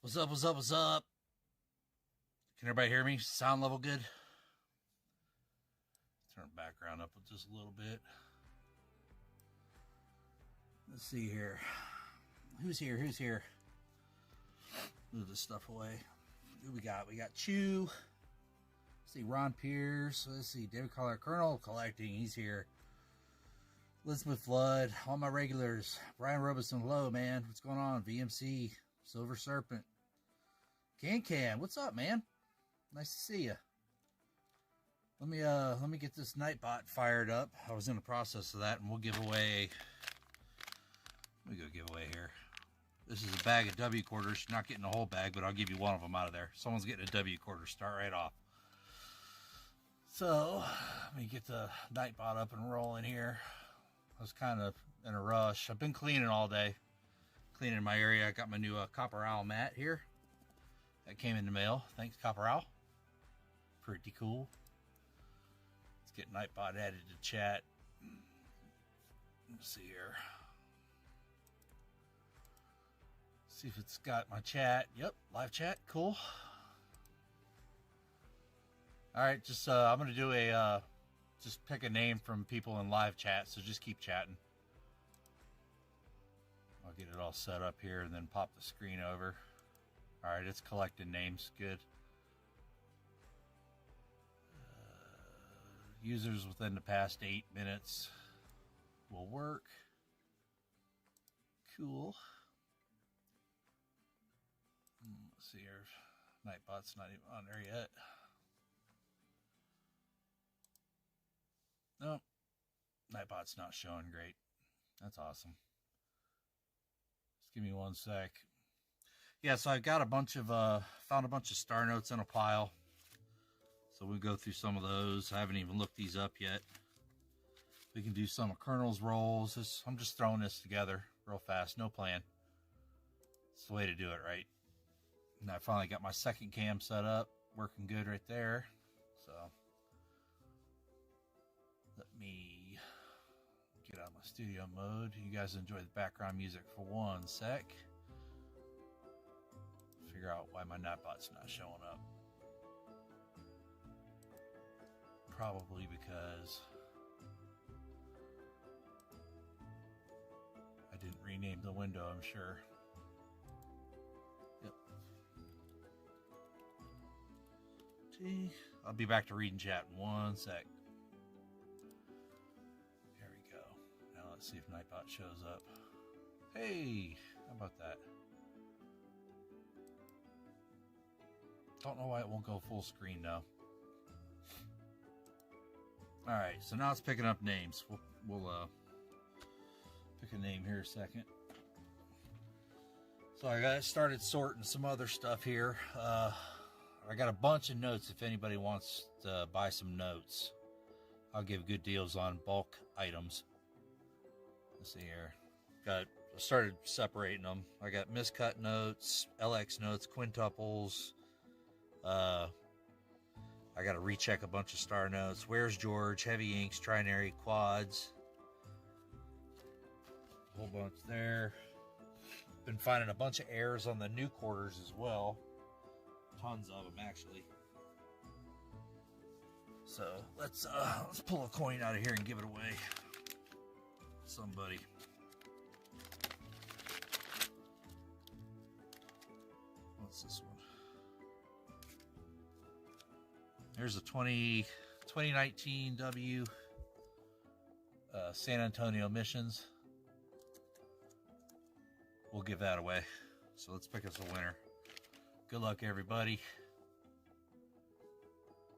What's up, what's up, what's up? Can everybody hear me? Sound level good? Turn the background up just a little bit. Let's see here. Who's here? Who's here? Move this stuff away. Who we got? We got Chew. Let's see, Ron Pierce. Let's see, David Collar, Colonel Collecting. He's here. Elizabeth Flood. All my regulars. Brian Robeson. Hello, man. What's going on? VMC. Silver Serpent. Can. What's up, man? Nice to see you. Let me get this Nightbot fired up. I was in the process of that, and we'll give away. Let me go give away here. This is a bag of W quarters. You're not getting a whole bag, but I'll give you one of them out of there. Someone's getting a W quarter. Start right off. So let me get the Nightbot up and rolling here. I was kind of in a rush. I've been cleaning all day, cleaning my area. I got my new Copper Owl mat here. That came in the mail. Thanks, Copper Owl. Pretty cool. Let's get Nightbot added to chat. Let's see here. See if it's got my chat. Yep, live chat. Cool. All right, just I'm gonna do a just pick a name from people in live chat. So just keep chatting. I'll get it all set up here and then pop the screen over. All right, it's collecting names. Good. Users within the past 8 minutes will work. Cool. Let's see here. Nightbot's not even on there yet. Nope. Nightbot's not showing great. That's awesome. Just give me one sec. Yeah, so I got a bunch of found a bunch of star notes in a pile. So we'll go through some of those. I haven't even looked these up yet. We can do some of Colonel's rolls. I'm just throwing this together real fast. No plan. It's the way to do it, right? And I finally got my second cam set up. Working good right there. So let me get out of my studio mode. You guys enjoy the background music for one sec. Figure out why my Nightbot's not showing up. Probably because I didn't rename the window, I'm sure. Yep. Gee, I'll be back to reading chat in one sec. There we go. Now let's see if Nightbot shows up. Hey, how about that? Don't know why it won't go full screen though. All right, so now it's picking up names. We'll pick a name here a second. So I got started sorting some other stuff here. I got a bunch of notes if anybody wants to buy some notes. I'll give good deals on bulk items. Let's see here. I started separating them. I got miscut notes, LX notes, quintuples. I got to recheck a bunch of star notes. Where's George? Heavy inks, trinary, quads. A whole bunch there. Been finding a bunch of errors on the new quarters as well. Tons of them, actually. So let's pull a coin out of here and give it away. Somebody. What's this one? There's a 2019 W San Antonio missions. We'll give that away. So let's pick us a winner. Good luck, everybody.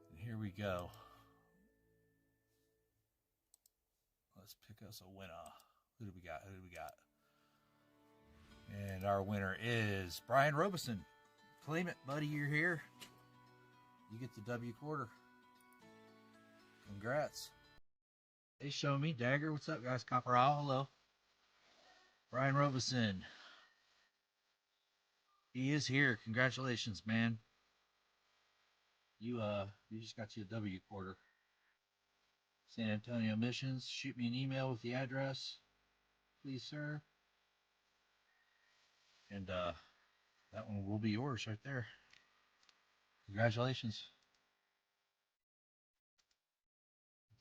And here we go. Let's pick us a winner. Who do we got? Who do we got? And our winner is Brian Robeson. Claim it, buddy. You're here. You get the W quarter. Congrats. They show me. Dagger, what's up, guys? Copper Owl, hello. Brian Robeson. He is here. Congratulations, man. You just got you a W quarter. San Antonio missions. Shoot me an email with the address, please, sir. And That one will be yours right there. Congratulations.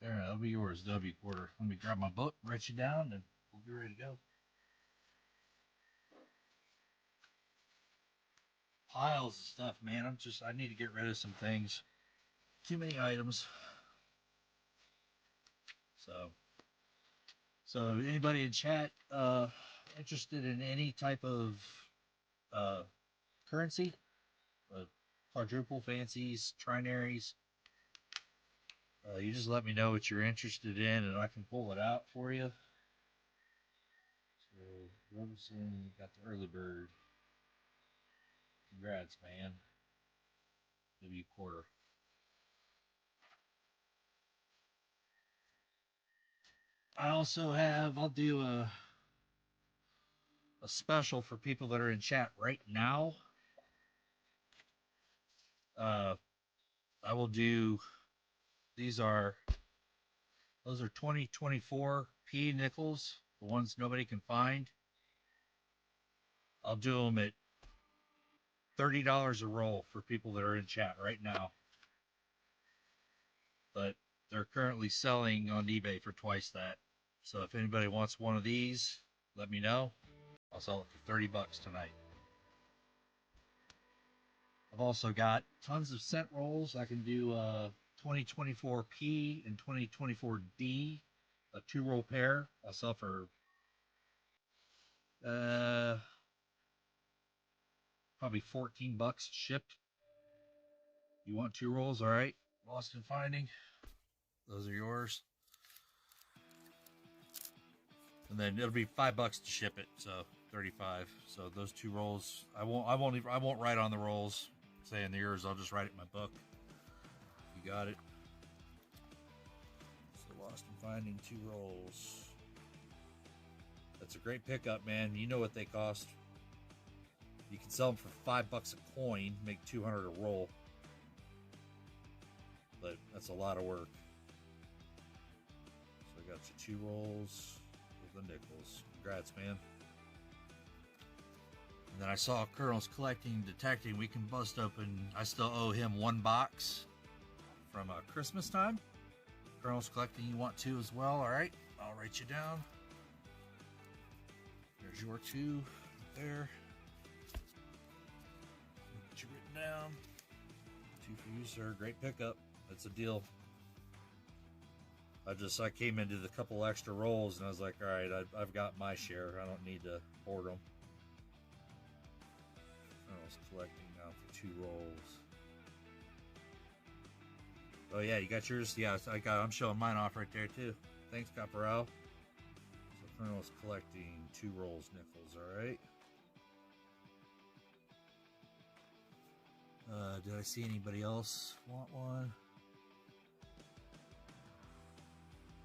There, that'll be yours, W quarter. Let me grab my book, write you down, and we'll be ready to go. Piles of stuff, man. I need to get rid of some things. Too many items. So anybody in chat interested in any type of currency? Quadruple fancies, trinaries. You just let me know what you're interested in, and I can pull it out for you. So Robeson got the early bird. Congrats, man. W quarter. I also have. I'll do a special for people that are in chat right now. I will do. Those are 2024 P nickels, the ones nobody can find. I'll do them at $30 a roll for people that are in chat right now. But they're currently selling on eBay for twice that. So if anybody wants one of these, let me know. I'll sell it for $30 tonight. I've also got tons of cent rolls. I can do 2024P and 2024D, a 2-roll pair. I'll sell for probably $14 shipped. You want 2 rolls? All right. Lost and Finding. Those are yours. And then it'll be $5 to ship it, so 35. So those 2 rolls, I won't write on the rolls saying they're yours. I'll just write it in my book. You got it. So Lost and Finding 2 rolls. That's a great pickup, man. You know what they cost. You can sell them for $5 a coin, make 200 a roll. But that's a lot of work. So I got you 2 rolls of the nickels. Congrats, man. And then I saw Colonel's Collecting Detecting. We can bust open. I still owe him 1 box from Christmas time. Colonel's Collecting, you want 2 as well? All right, I'll write you down. There's your 2 there. Get you written down. 2 for you, sir. Great pickup. That's a deal. I came into the couple extra rolls and I was like, all right, I've got my share. I don't need to hoard them. I was collecting now for 2 rolls. Oh yeah, you got yours? Yeah, I'm showing mine off right there too. Thanks, Caporal. So Colonel's collecting 2 rolls nickels, alright. Did I see anybody else want one?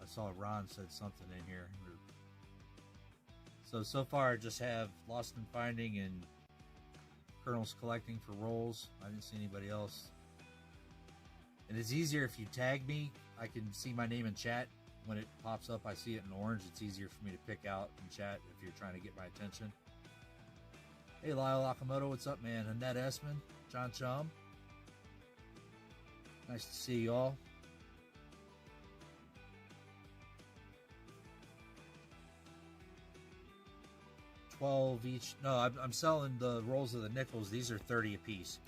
I saw Ron said something in here. So far I just have Lost and Finding and Colonel's Collecting for rolls. I didn't see anybody else. And it's easier if you tag me. I can see my name in chat. When it pops up, I see it in orange. It's easier for me to pick out in chat if you're trying to get my attention. Hey, Lyle Akamoto, what's up, man? Annette Esman, John Chum. Nice to see you all. $12 each. No, I'm selling the rolls of the nickels. These are 30 a piece.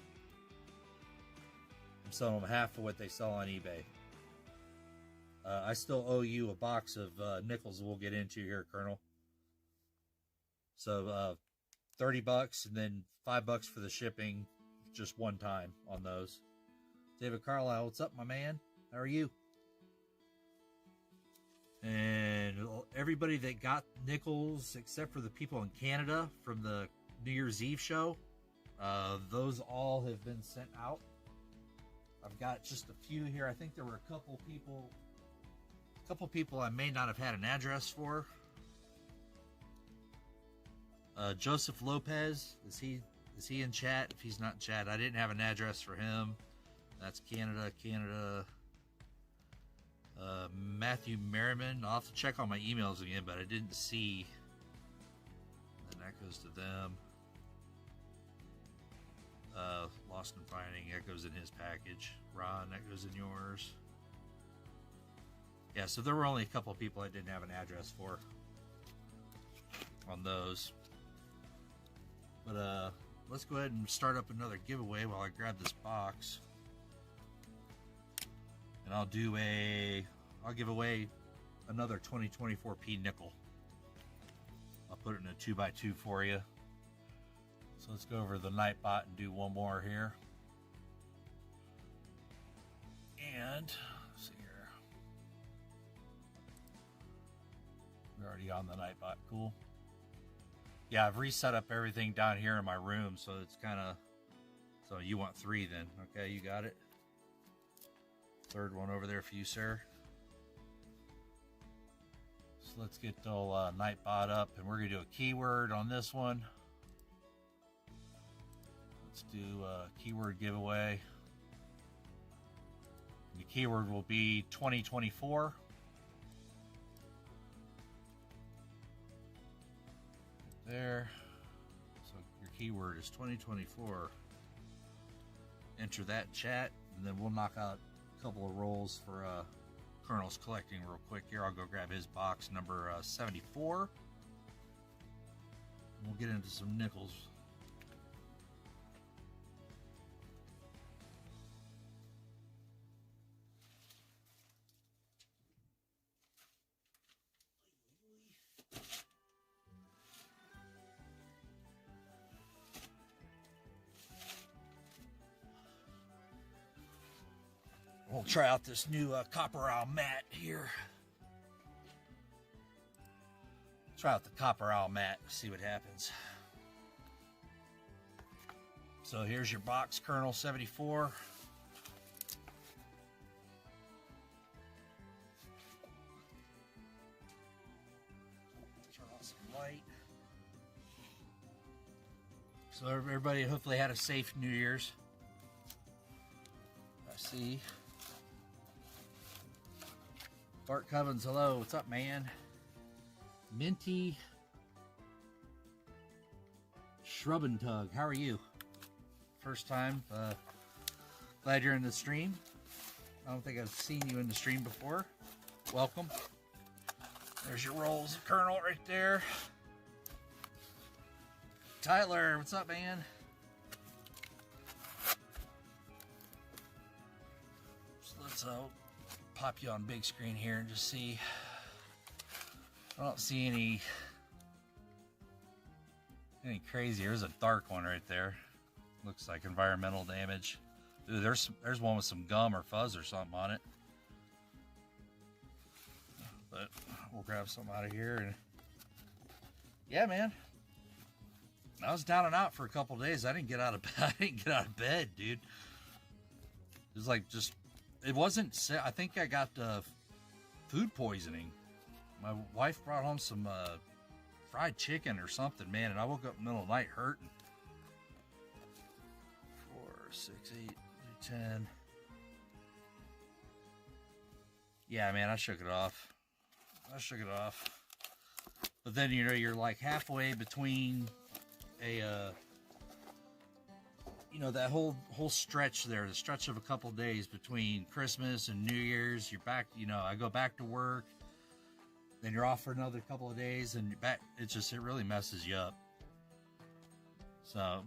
I'm selling them half of what they sell on eBay. I still owe you a box of nickels we'll get into here, Colonel. So $30 and then $5 for the shipping, just one time on those. David Carlisle, what's up, my man? How are you? And everybody that got nickels, except for the people in Canada from the New Year's Eve show, those all have been sent out. I've got just a few here. I think there were a couple people I may not have had an address for. Joseph Lopez, is he in chat? If he's not in chat, I didn't have an address for him. That's Canada. Matthew Merriman. I'll have to check on my emails again, but I didn't see. And that goes to them. Lost and Finding, that goes in his package. Ron, that goes in yours. Yeah, so there were only a couple of people I didn't have an address for on those. But let's go ahead and start up another giveaway while I grab this box. And I'll give away another 2024P nickel. I'll put it in a 2x2 for you. So let's go over the Nightbot and do one more here. And let's see here. We're already on the Nightbot. Cool. Yeah, I've reset up everything down here in my room, so it's kind of. So you want 3 then? Okay, you got it. Third one over there for you, sir. So let's get the old Nightbot up, and we're gonna do a keyword on this one. Let's do a keyword giveaway. The keyword will be 2024. There. So your keyword is 2024. Enter that in chat, and then we'll knock out a couple of rolls for Colonel's collecting real quick here. I'll go grab his box number 74. And we'll get into some nickels. We'll try out this new copper owl mat here. Try out the copper owl mat, see what happens. So here's your box, Colonel 74. Turn on some light. So everybody hopefully had a safe New Year's. I see. Bart Covens, hello. What's up, man? Minty Shrub and Tug, how are you? First time. Glad you're in the stream. I don't think I've seen you in the stream before. Welcome. There's your rolls of Colonel right there. Tyler, what's up, man? So let's pop you on big screen here and just see. I don't see any crazy. There's a dark one right there. Looks like environmental damage. Ooh, there's one with some gum or fuzz or something on it. But we'll grab some out of here. And yeah, man, I was down and out for a couple days. I didn't get out of bed. I didn't get out of bed, dude. It was like just. It wasn't. I think I got food poisoning. My wife brought home some fried chicken or something, man, and I woke up in the middle of the night hurting. 4, 6, 8, 10. Yeah, man, I shook it off. But then, you know, you're like halfway between a, you know, that whole stretch there, the stretch of a couple days between Christmas and New Year's. You're back, you know, I go back to work. Then you're off for another couple of days, and you're back. It really messes you up. So,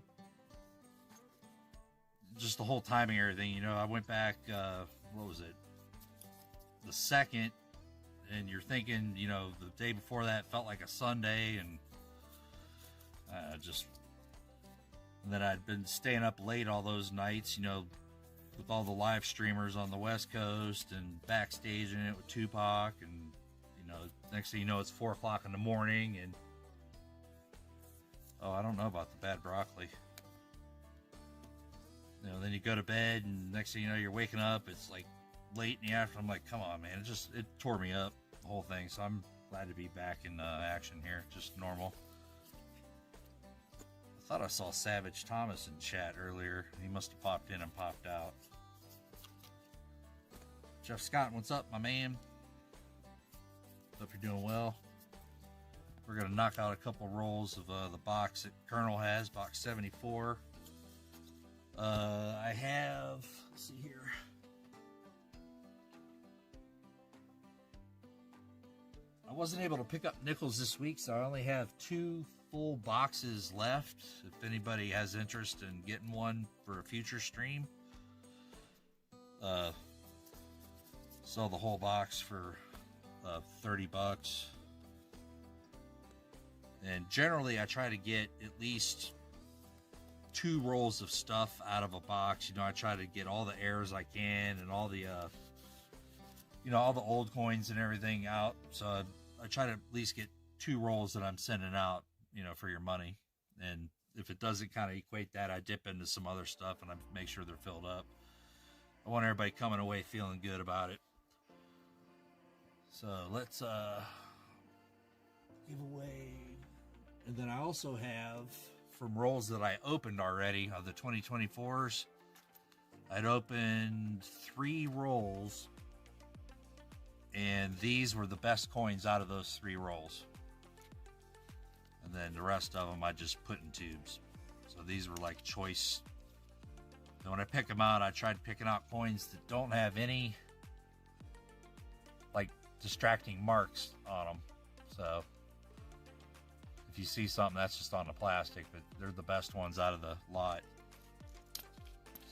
just the whole timing, everything. You know, I went back. What was it? The 2nd, and you're thinking, you know, the day before that felt like a Sunday, and and then I'd been staying up late all those nights, you know, with all the live streamers on the West Coast and backstaging it with Tupac, and you know, next thing you know, it's 4 o'clock in the morning, and oh, I don't know about the bad broccoli. You know, then you go to bed, and next thing you know, you're waking up. It's like late in the afternoon. I'm like, come on, man! It tore me up, the whole thing. So I'm glad to be back in action here, just normal. I thought I saw Savage Thomas in chat earlier. He must have popped in and popped out. Jeff Scott, what's up, my man? Hope you're doing well. We're going to knock out a couple rolls of the box that Colonel has, box 74. I have, let's see here. I wasn't able to pick up nickels this week, so I only have 2 full boxes left. If anybody has interest in getting one for a future stream, sell the whole box for $30. And generally, I try to get at least 2 rolls of stuff out of a box. You know, I try to get all the airs I can and all the, you know, all the old coins and everything out. So I try to at least get 2 rolls that I'm sending out, you know, for your money. And if it doesn't kind of equate that, I dip into some other stuff and I make sure they're filled up. I want everybody coming away feeling good about it. So let's give away. And then I also have, from rolls that I opened already of the 2024s, I'd opened 3 rolls, and these were the best coins out of those 3 rolls. And then the rest of them I just put in tubes. So these were like choice. And when I pick them out, I tried picking out coins that don't have any like distracting marks on them. So if you see something, that's just on the plastic, but they're the best ones out of the lot.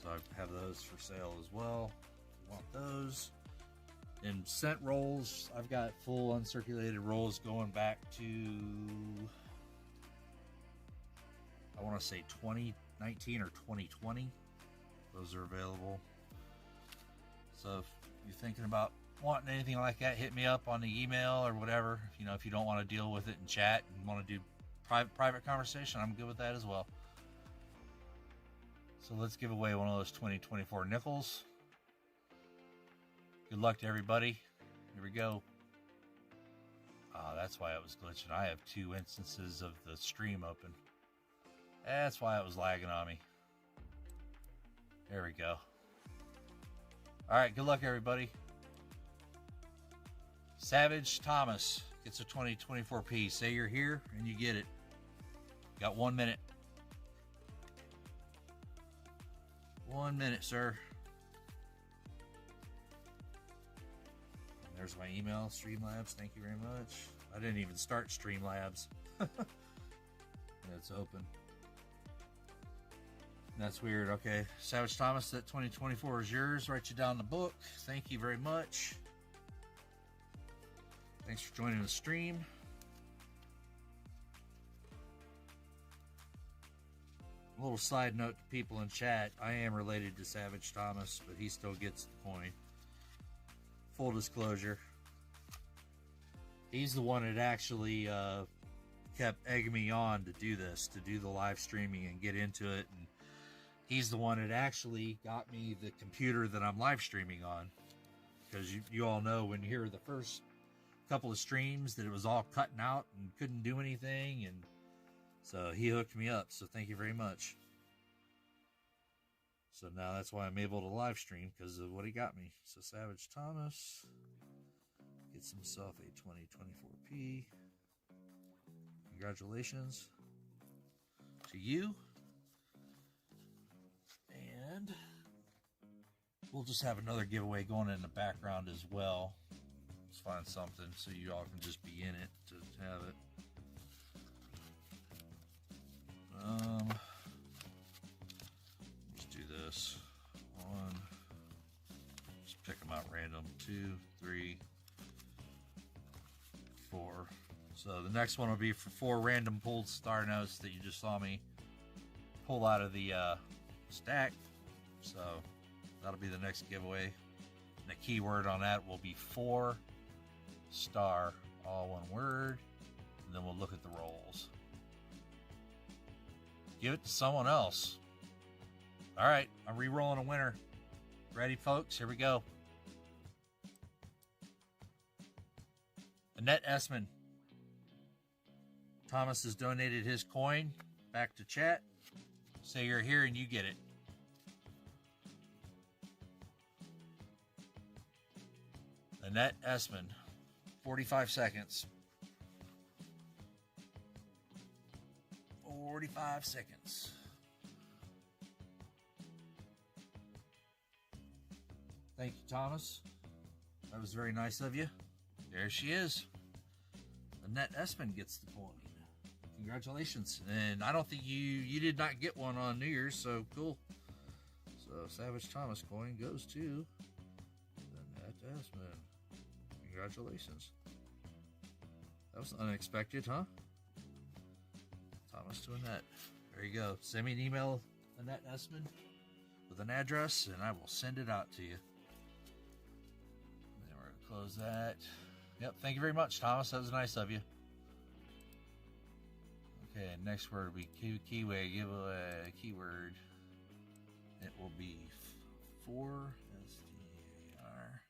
So I have those for sale as well. If you want those. And cent rolls, I've got full uncirculated rolls going back to, I want to say 2019 or 2020. Those are available. So if you're thinking about wanting anything like that, hit me up on the email or whatever. You know, if you don't want to deal with it in chat and want to do private conversation, I'm good with that as well. So let's give away one of those 2024 nickels. Good luck to everybody. Here we go. That's why it was glitching. I have 2 instances of the stream open. That's why it was lagging on me. There we go. All right, good luck, everybody. Savage Thomas gets a 2024P. Say you're here and you get it. Got 1 minute. 1 minute, sir. And there's my email, Streamlabs. Thank you very much. I didn't even start Streamlabs. It's open. That's weird. Okay, Savage Thomas, that 2024 is yours. Write you down the book. Thank you very much. Thanks for joining the stream. A little side note to people in chat. I am related to Savage Thomas, but he still gets the coin. Full disclosure. He's the one that actually kept egging me on to do this, to do the live streaming and get into it. And he's the one that actually got me the computer that I'm live streaming on. Because you all know when you hear the first couple of streams that it was all cutting out and couldn't do anything. And so he hooked me up. So thank you very much. So now that's why I'm able to live stream, because of what he got me. So Savage Thomas gets himself a 2024P. Congratulations to you. And we'll just have another giveaway going in the background as well. Let's find something so you all can just be in it to have it. Let's do this. 1. Just pick them out random. 2, 3, 4. So the next one will be for 4 random pulled star notes that you just saw me pull out of the stack. So that'll be the next giveaway. And the keyword on that will be 4 star, all one word. And then we'll look at the rolls. Give it to someone else. All right, I'm re-rolling a winner. Ready, folks? Here we go. Annette Essman. Thomas has donated his coin back to chat. Say you're here and you get it. Annette Essman. 45 seconds. 45 seconds. Thank you, Thomas. That was very nice of you. There she is. Annette Espin gets the coin. Congratulations. And I don't think you did not get one on New Year's, so cool. So Savage Thomas coin goes to Annette Espin. Congratulations. That was unexpected, huh? Thomas to Annette. There you go. Send me an email, Annette Espin, with an address, and I will send it out to you. And then we're going to close that. Yep, thank you very much, Thomas. That was nice of you. Okay, next word will be keyway, giveaway, keyword. It will be for STAR.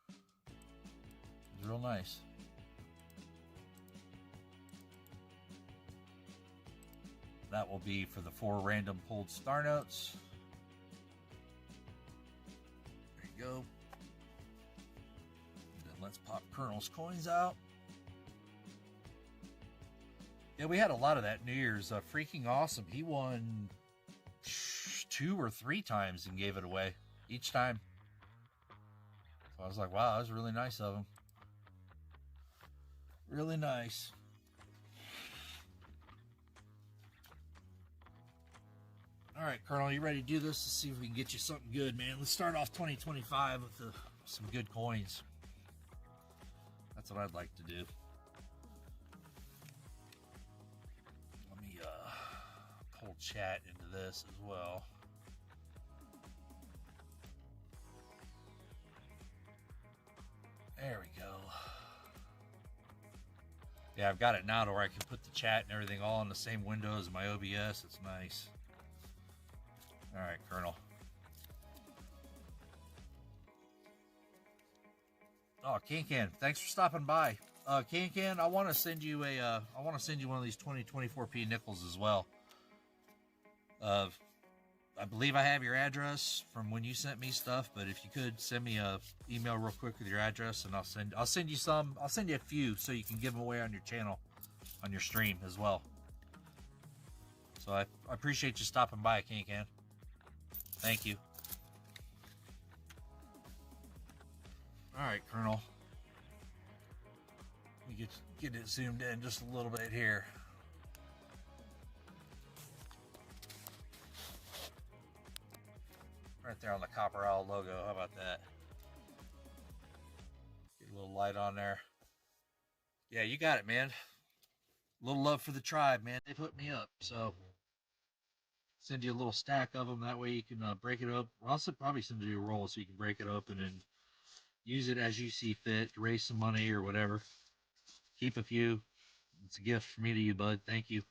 It's real nice. That will be for the 4 random pulled star notes. There you go. And then let's pop Colonel's coins out. Yeah, we had a lot of that New Year's. Freaking awesome. He won 2 or 3 times and gave it away each time. So I was like, wow, that was really nice of him. Really nice. All right, Colonel, you ready to do this? Let's see if we can get you something good, man. Let's start off 2025 with some good coins. That's what I'd like to do. Let me pull chat into this as well. There we go. Yeah, I've got it now to where I can put the chat and everything all in the same window as my OBS. It's nice. All right, Colonel. Oh, Can, thanks for stopping by. Can, I want to send you one of these 2024p nickels as well. I believe I have your address from when you sent me stuff, but if you could send me a email real quick with your address, and I'll send you some. I'll send you a few so you can give them away on your channel, on your stream as well. So I appreciate you stopping by, Can. Thank you. All right, Colonel. Let me get it zoomed in just a little bit here. Right there on the Copper Owl logo. How about that? Get a little light on there. Yeah, you got it, man. A little love for the tribe, man. They put me up, so send you a little stack of them. That way you can break it up. I'll probably send you a roll so you can break it open and use it as you see fit. Raise some money or whatever. Keep a few. It's a gift from me to you, bud. Thank you.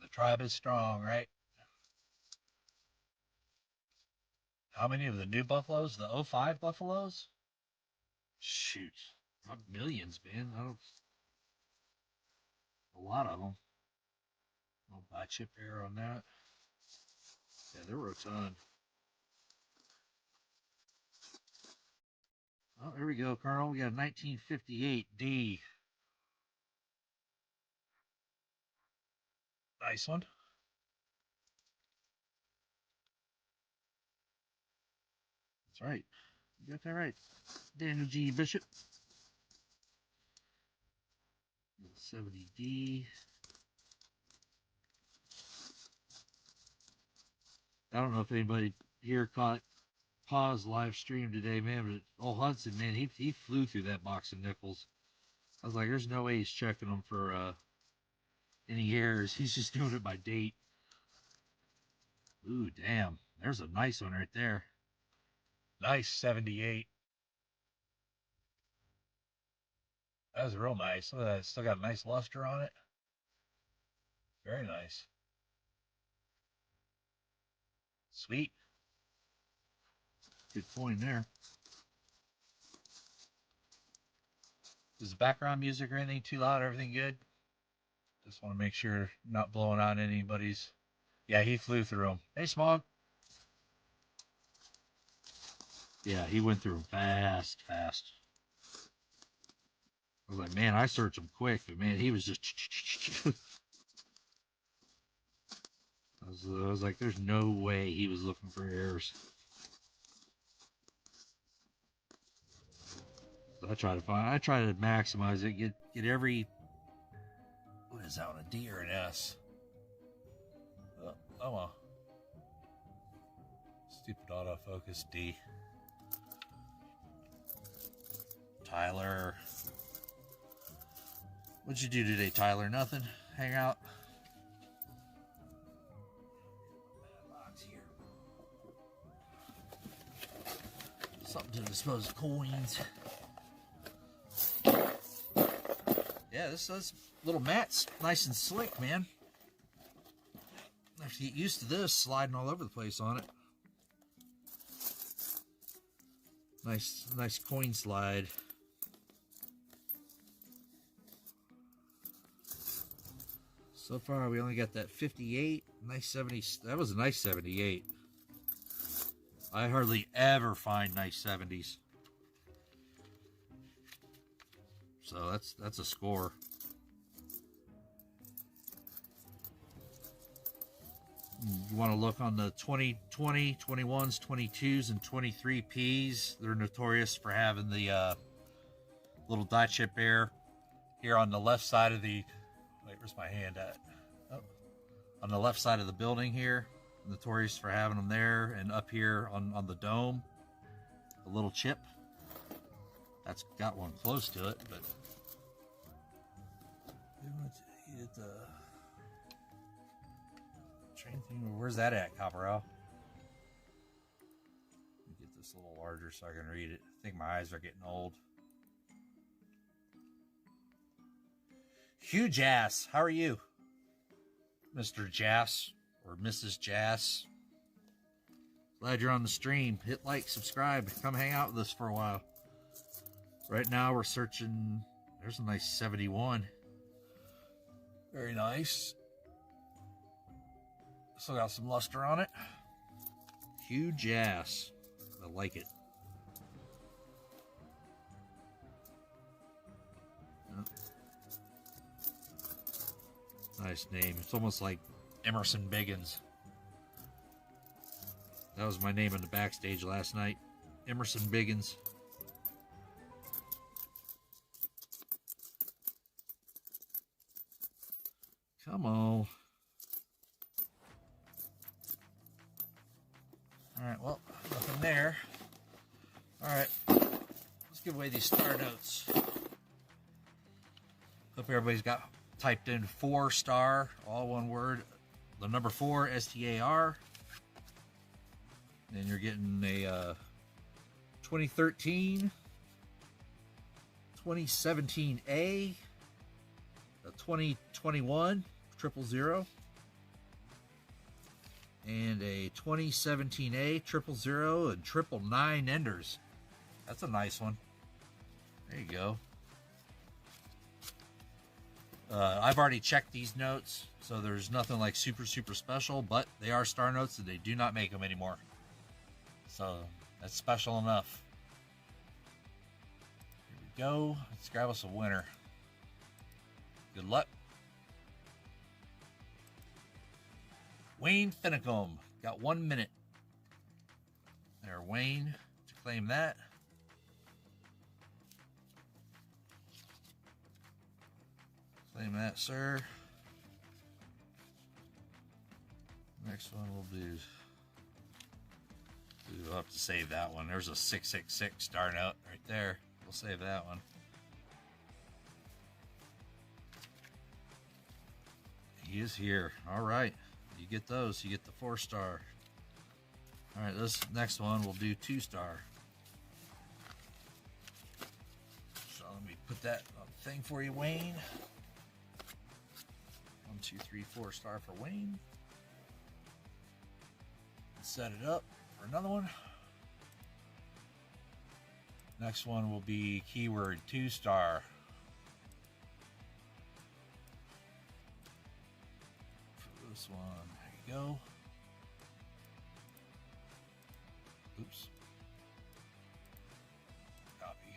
The tribe is strong, right? How many of the new buffaloes? The 05 buffaloes? Shoot. Not millions, man. A lot of them. I'll buy chip air on that. Yeah, there were a ton. Oh, there we go, Colonel. We got a 1958 D. Nice one. That's right. You got that right. Daniel G. Bishop. 70D. I don't know if anybody here caught Pa's live stream today, man, but old Hudson, man, he flew through that box of nickels. I was like, there's no way he's checking them for any errors. He's just doing it by date. Ooh, damn. There's a nice one right there. Nice 78. That was real nice. Look at that. It's still got a nice luster on it. Very nice. Sweet. Good point there. Is the background music or anything too loud? Everything good? Just want to make sure not blowing out anybody's. Yeah, he flew through them. Hey, Smog. Yeah, he went through them fast. I was like, man, I searched him quick, but man, he was just. I was like, there's no way he was looking for errors. So I try to maximize it, get every, what is that on, a D or an S? Oh well. Stupid autofocus D. Tyler. What'd you do today, Tyler? Nothing? Hang out? Something to dispose of coins. Yeah, this little mat's nice and slick, man. I have to get used to this, sliding all over the place on it. Nice coin slide. So far, we only got that 58, nice 70. That was a nice 78. I hardly ever find nice 70s. So that's a score. You want to look on the 2020, 21s, 22s, and 23Ps. They're notorious for having the little die chip air here on the left side of the... Wait, where's my hand at? Oh, on the left side of the building here. Notorious for having them there, and up here on the dome, a little chip. That's got one close to it, but train thing. Where's that at, Copperell? Let me get this a little larger so I can read it. I think my eyes are getting old. Huge ass. How are you, Mr. Jass or Mrs. Jass? Glad you're on the stream. Hit like, subscribe, come hang out with us for a while. Right now we're searching. There's a nice 71. Very nice. Still got some luster on it. Huge ass. I like it. Nice name. It's almost like Emerson Biggins. That was my name on the backstage last night. Emerson Biggins. Come on. Alright, well, nothing there. Alright, let's give away these star notes. Hope everybody's got typed in 4-star, all one word. The number 4, STAR. Then you're getting a 2013, 2017A, a 2021 000, and a 2017A 000 and 999 enders. That's a nice one. There you go. I've already checked these notes, so there's nothing like super special, but they are star notes and they do not make them anymore. So that's special enough. Here we go. Let's grab us a winner. Good luck. Wayne Finicum. Got 1 minute. There, Wayne, to claim that. Claim that, sir. Next one we'll do. We'll have to save that one. There's a 666 star note right there. We'll save that one. He is here. All right. You get those. You get the 4-star. All right. This next one we'll do 2-star. So let me put that on the thing for you, Wayne. 1, 2, 3, 4-star for Wayne. Set it up for another one. Next one will be keyword 2-star. For this one, there you go. Oops. Copy.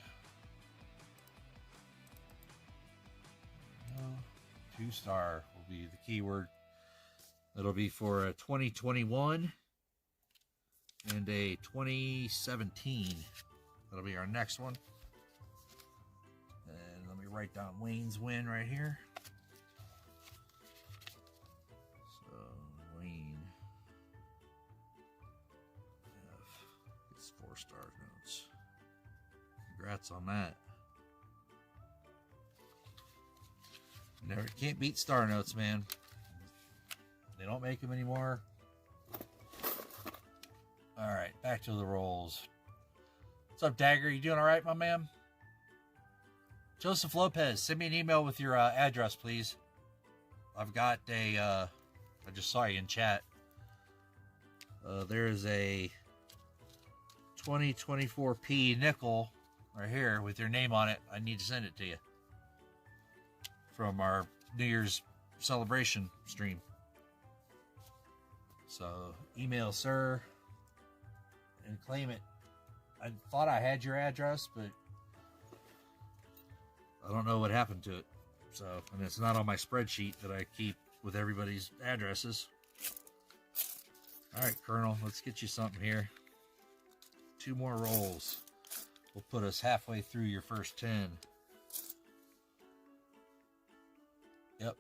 There we go. 2-star will be the keyword It'll be for a 2021 and a 2017. That'll be our next one. And let me write down Wayne's win right here. So Wayne gets 4-star notes. Congrats on that. Never can't beat star notes, man. They don't make them anymore. All right, back to the rolls. What's up, Dagger? You doing all right, my man? Joseph Lopez, send me an email with your address, please. I've got a, I just saw you in chat. There is a 2024P nickel right here with your name on it. I need to send it to you from our New Year's celebration stream. So email sir and claim it. I thought I had your address, but I don't know what happened to it. So, and it's not on my spreadsheet that I keep with everybody's addresses. All right, Colonel, let's get you something here. 2 more rolls will put us halfway through your first 10. Yep,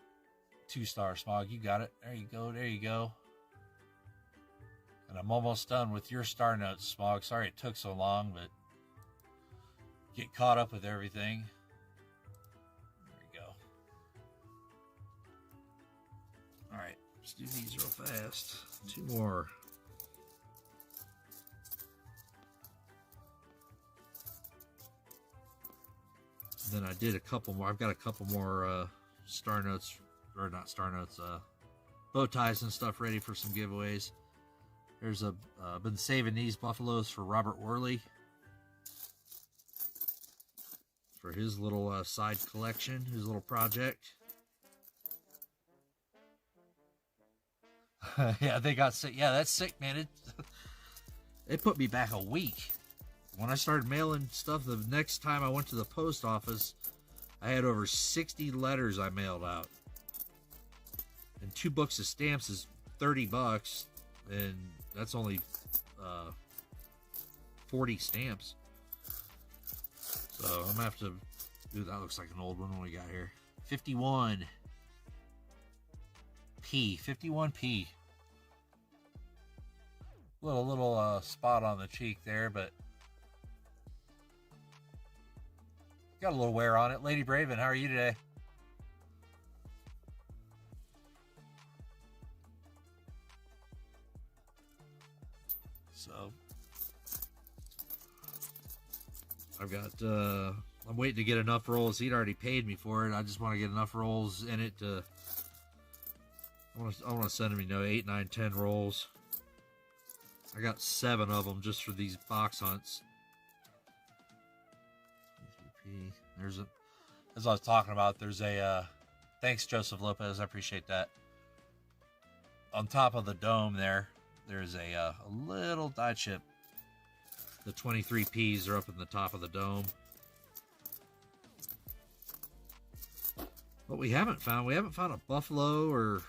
2-star, Smog. You got it. There you go. There you go. And I'm almost done with your star notes, Smog. Sorry it took so long, but get caught up with everything. There we go. All right, let's do these real fast. 2 more. Then I did a couple more. I've got a couple more star notes, or not star notes, bow ties and stuff ready for some giveaways. There's a been saving these buffaloes for Robert Worley for his little side collection, his little project. Yeah, they got sick. Yeah, that's sick, man. It put me back a week. When I started mailing stuff, the next time I went to the post office, I had over 60 letters I mailed out. And 2 books of stamps is $30, and that's only 40 stamps. So I'm gonna have to do that. Looks like an old one. What we got here? 51P. 51P. Little spot on the cheek there, but got a little wear on it. Lady Braven, how are you today? So I've got I'm waiting to get enough rolls. He'd already paid me for it. I just want to get enough rolls in it to I want to send him, 8, 9, 10 rolls. I got 7 of them just for these box hunts. There's a, as I was talking about, there's a thanks Joseph Lopez, I appreciate that. On top of the dome there's a little die chip. The 23Ps are up in the top of the dome. What we haven't found a buffalo, or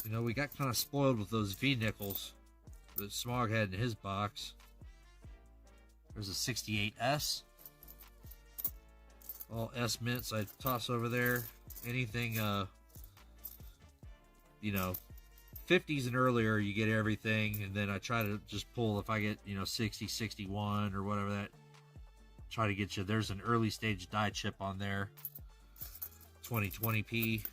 we got kind of spoiled with those V nickels that Smog had in his box. There's a 68S. All S mints I toss over there. Anything, 50s and earlier, you get everything. And then I try to just pull, if I get, 60, 61 or whatever that, try to get you. There's an early stage die chip on there. 2020P.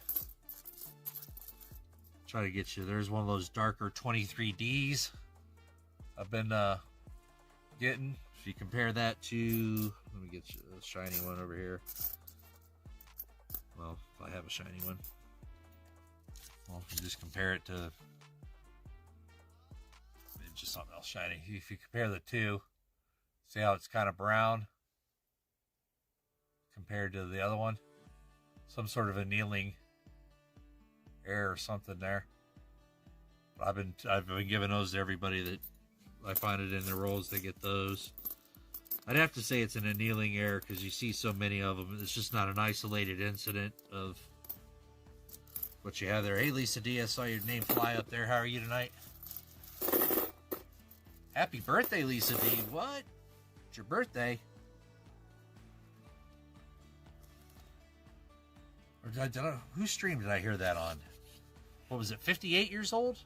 Try to get you. There's one of those darker 23Ds I've been getting. If you compare that to, let me get you a shiny one over here. Well, if I have a shiny one. Well, if you just compare it to just something else shiny. If you compare the two, see how it's kind of brown compared to the other one? Some sort of annealing air or something there. But I've been giving those to everybody that I find it in their rolls. They get those. I'd have to say it's an annealing error because you see so many of them. It's just not an isolated incident of What you have there? Hey, Lisa D, I saw your name fly up there. How are you tonight? Happy birthday, Lisa D. What? It's your birthday. Or did I, whose stream did I hear that on? What was it, 58 years old?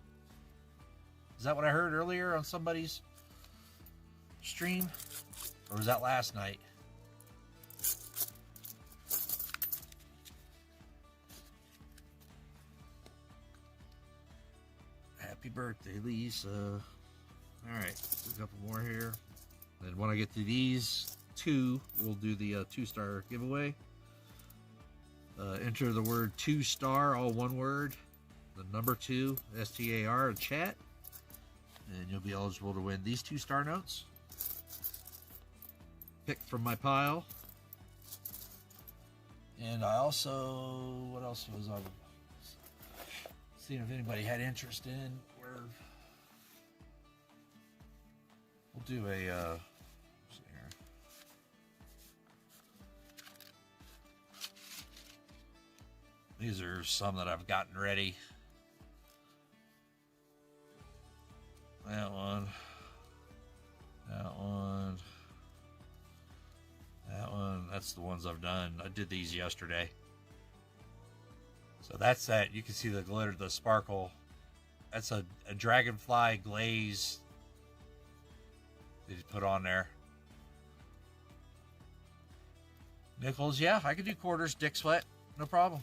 Is that what I heard earlier on somebody's stream? Or was that last night? Happy birthday, Lisa. All right, a couple more here. And when I get to these two, we'll do the 2-star giveaway. Enter the word 2-star, all one word. The number 2, STAR, in chat. And you'll be eligible to win these 2-star notes. Picked from my pile. And I also, what else was I seeing if anybody had interest in? Where we'll do a, let's see here. These are some that I've gotten ready. That one. That one. That one. That's the ones I've done. I did these yesterday. So that's that. You can see the glitter, the sparkle. That's a dragonfly glaze that you put on there. Nickels, yeah, I can do quarters. Dick Sweat, no problem.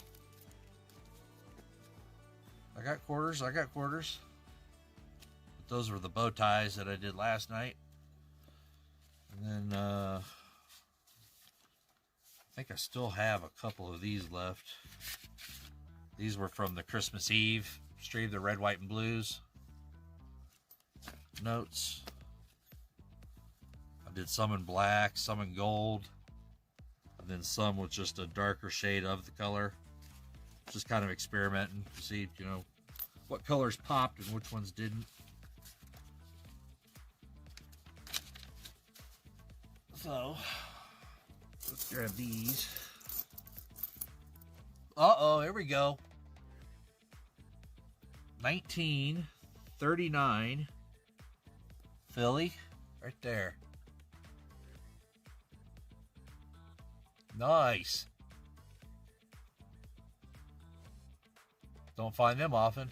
I got quarters. I got quarters. But those were the bow ties that I did last night. And then I think I still have a couple of these left. These were from the Christmas Eve stream, the red, white, and blues notes. I did some in black, some in gold, and then some with just a darker shade of the color. Just kind of experimenting to see, you know, what colors popped and which ones didn't. So, let's grab these. Uh-oh, here we go. 1939 Philly, right there. Nice. Don't find them often.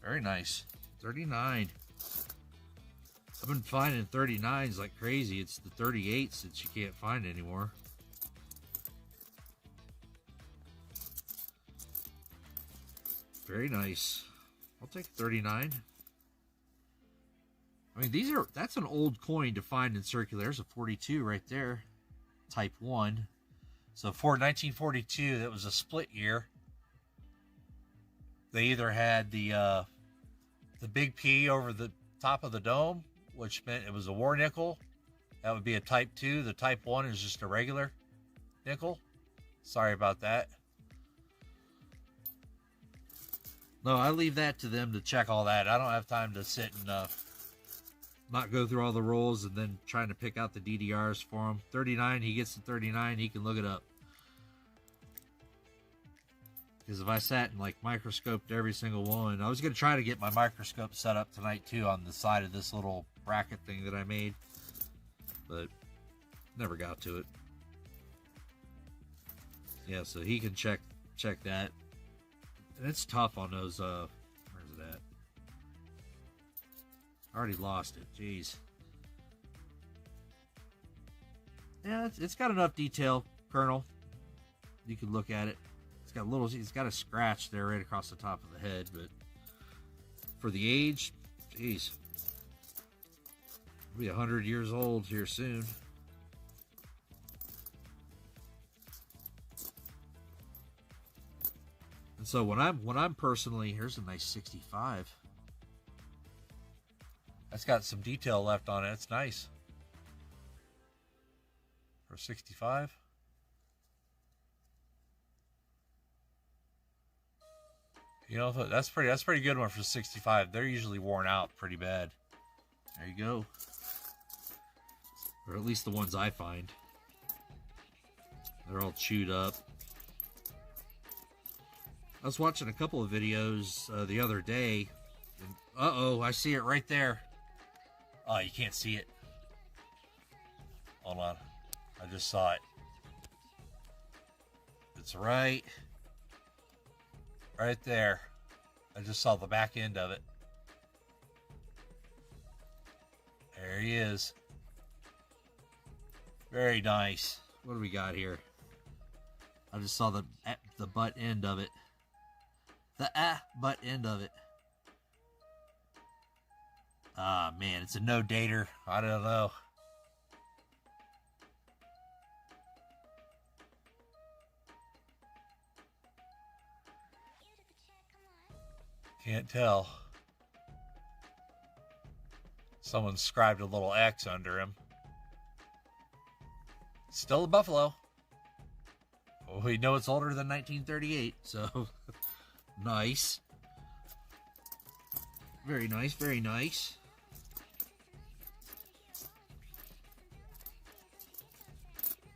Very nice. 39. I've been finding 39s like crazy. It's the 38s that you can't find anymore. Very nice. I'll take 39. I mean, that's an old coin to find in circular. There's a 42 right there. Type 1. So for 1942, that was a split year. They either had the big P over the top of the dome, which meant it was a war nickel. That would be a type 2. The type 1 is just a regular nickel. Sorry about that. No, I leave that to them to check all that. I don't have time to sit and not go through all the rolls and then trying to pick out the DDRs for him. 39, he gets the 39, he can look it up. Because if I sat and like microscoped every single one, I was going to try to get my microscope set up tonight too on the side of this little bracket thing that I made. But never got to it. Yeah, so he can check that. And it's tough on those, where's it at? I already lost it, jeez. Yeah, it's got enough detail, Colonel. You can look at it. It's got a scratch there right across the top of the head, but for the age, jeez. It'll be 100 years old here soon. And so when I'm personally, here's a nice 65. That's got some detail left on it. It's nice. For 65. You know, that's pretty good one for 65. They're usually worn out pretty bad. There you go. Or at least the ones I find. They're all chewed up. I was watching a couple of videos the other day. And, uh-oh, I see it right there. Oh, you can't see it. Hold on. I just saw it. It's right there. I just saw the back end of it. There he is. Very nice. What do we got here? I just saw the butt end of it. The butt end of it. Ah, man, it's a no-dater. I don't know. Can't tell. Someone scribed a little X under him. Still a buffalo. Well, we know it's older than 1938, so nice. Very nice, very nice.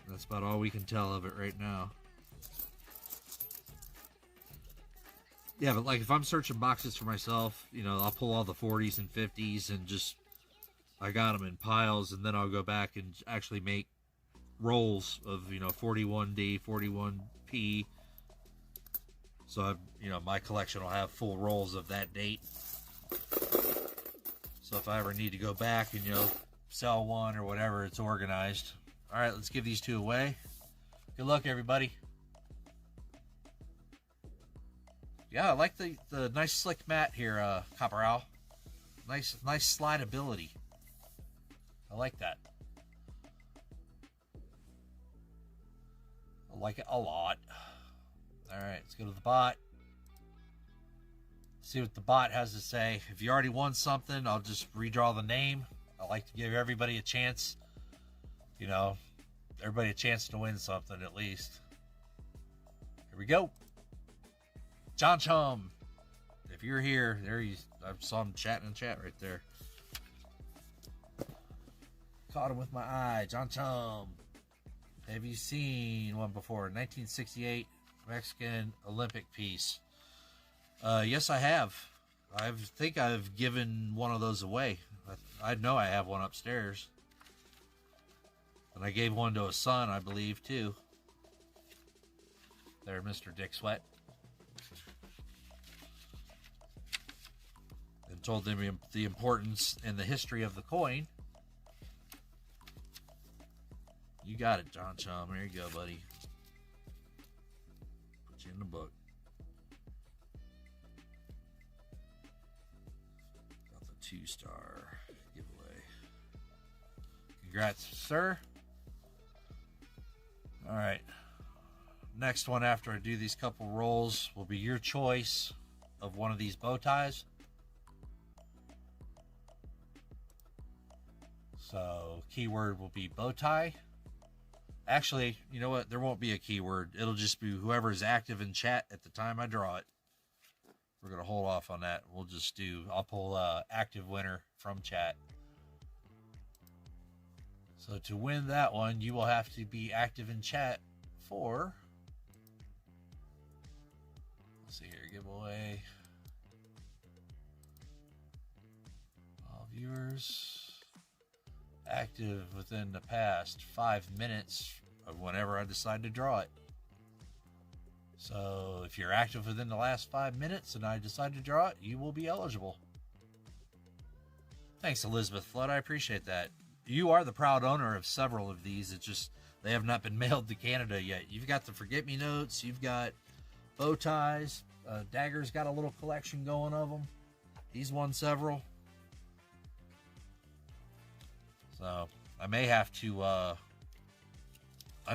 That's about all we can tell of it right now. Yeah, but like if I'm searching boxes for myself, you know, I'll pull all the 40s and 50s and just, I got them in piles, and then I'll go back and actually make rolls of, you know, 41D, 41P. So, you know, my collection will have full rolls of that date. So if I ever need to go back and, you know, sell one or whatever, it's organized. All right, let's give these two away. Good luck, everybody. Yeah, I like the nice slick mat here, Copper Owl. Nice slidability. I like that. I like it a lot. All right, let's go to the bot. See what the bot has to say. If you already won something, I'll just redraw the name. I like to give everybody a chance. You know, everybody a chance to win something at least. Here we go. John Chum. If you're here, there you. I saw him chatting in chat right there. Caught him with my eye. John Chum. Have you seen one before? 1968 Mexican Olympic piece. Yes, I have. I think I've given one of those away. I know I have one upstairs. And I gave one to a son, I believe, too. There, Mr. Dick Sweat. And told them the importance and the history of the coin. You got it, John Chum. There you go, buddy. Put you in the book. Got the 2-star giveaway. Congrats, sir. All right. Next one after I do these couple rolls will be your choice of one of these bow ties. So, keyword will be bow tie. Actually, you know what? There won't be a keyword. It'll just be whoever is active in chat at the time I draw it. We're going to hold off on that. We'll just do, I'll pull active winner from chat. So to win that one, you will have to be active in chat for, let's see here, giveaway. All viewers active within the past 5 minutes of whenever I decide to draw it. So if you're active within the last 5 minutes and I decide to draw it, you will be eligible. Thanks, Elizabeth Flood. I appreciate that. You are the proud owner of several of these. It's just they have not been mailed to Canada yet. You've got the forget-me-notes. You've got bow ties. Dagger's got a little collection going of them. He's won several. So I may have to, I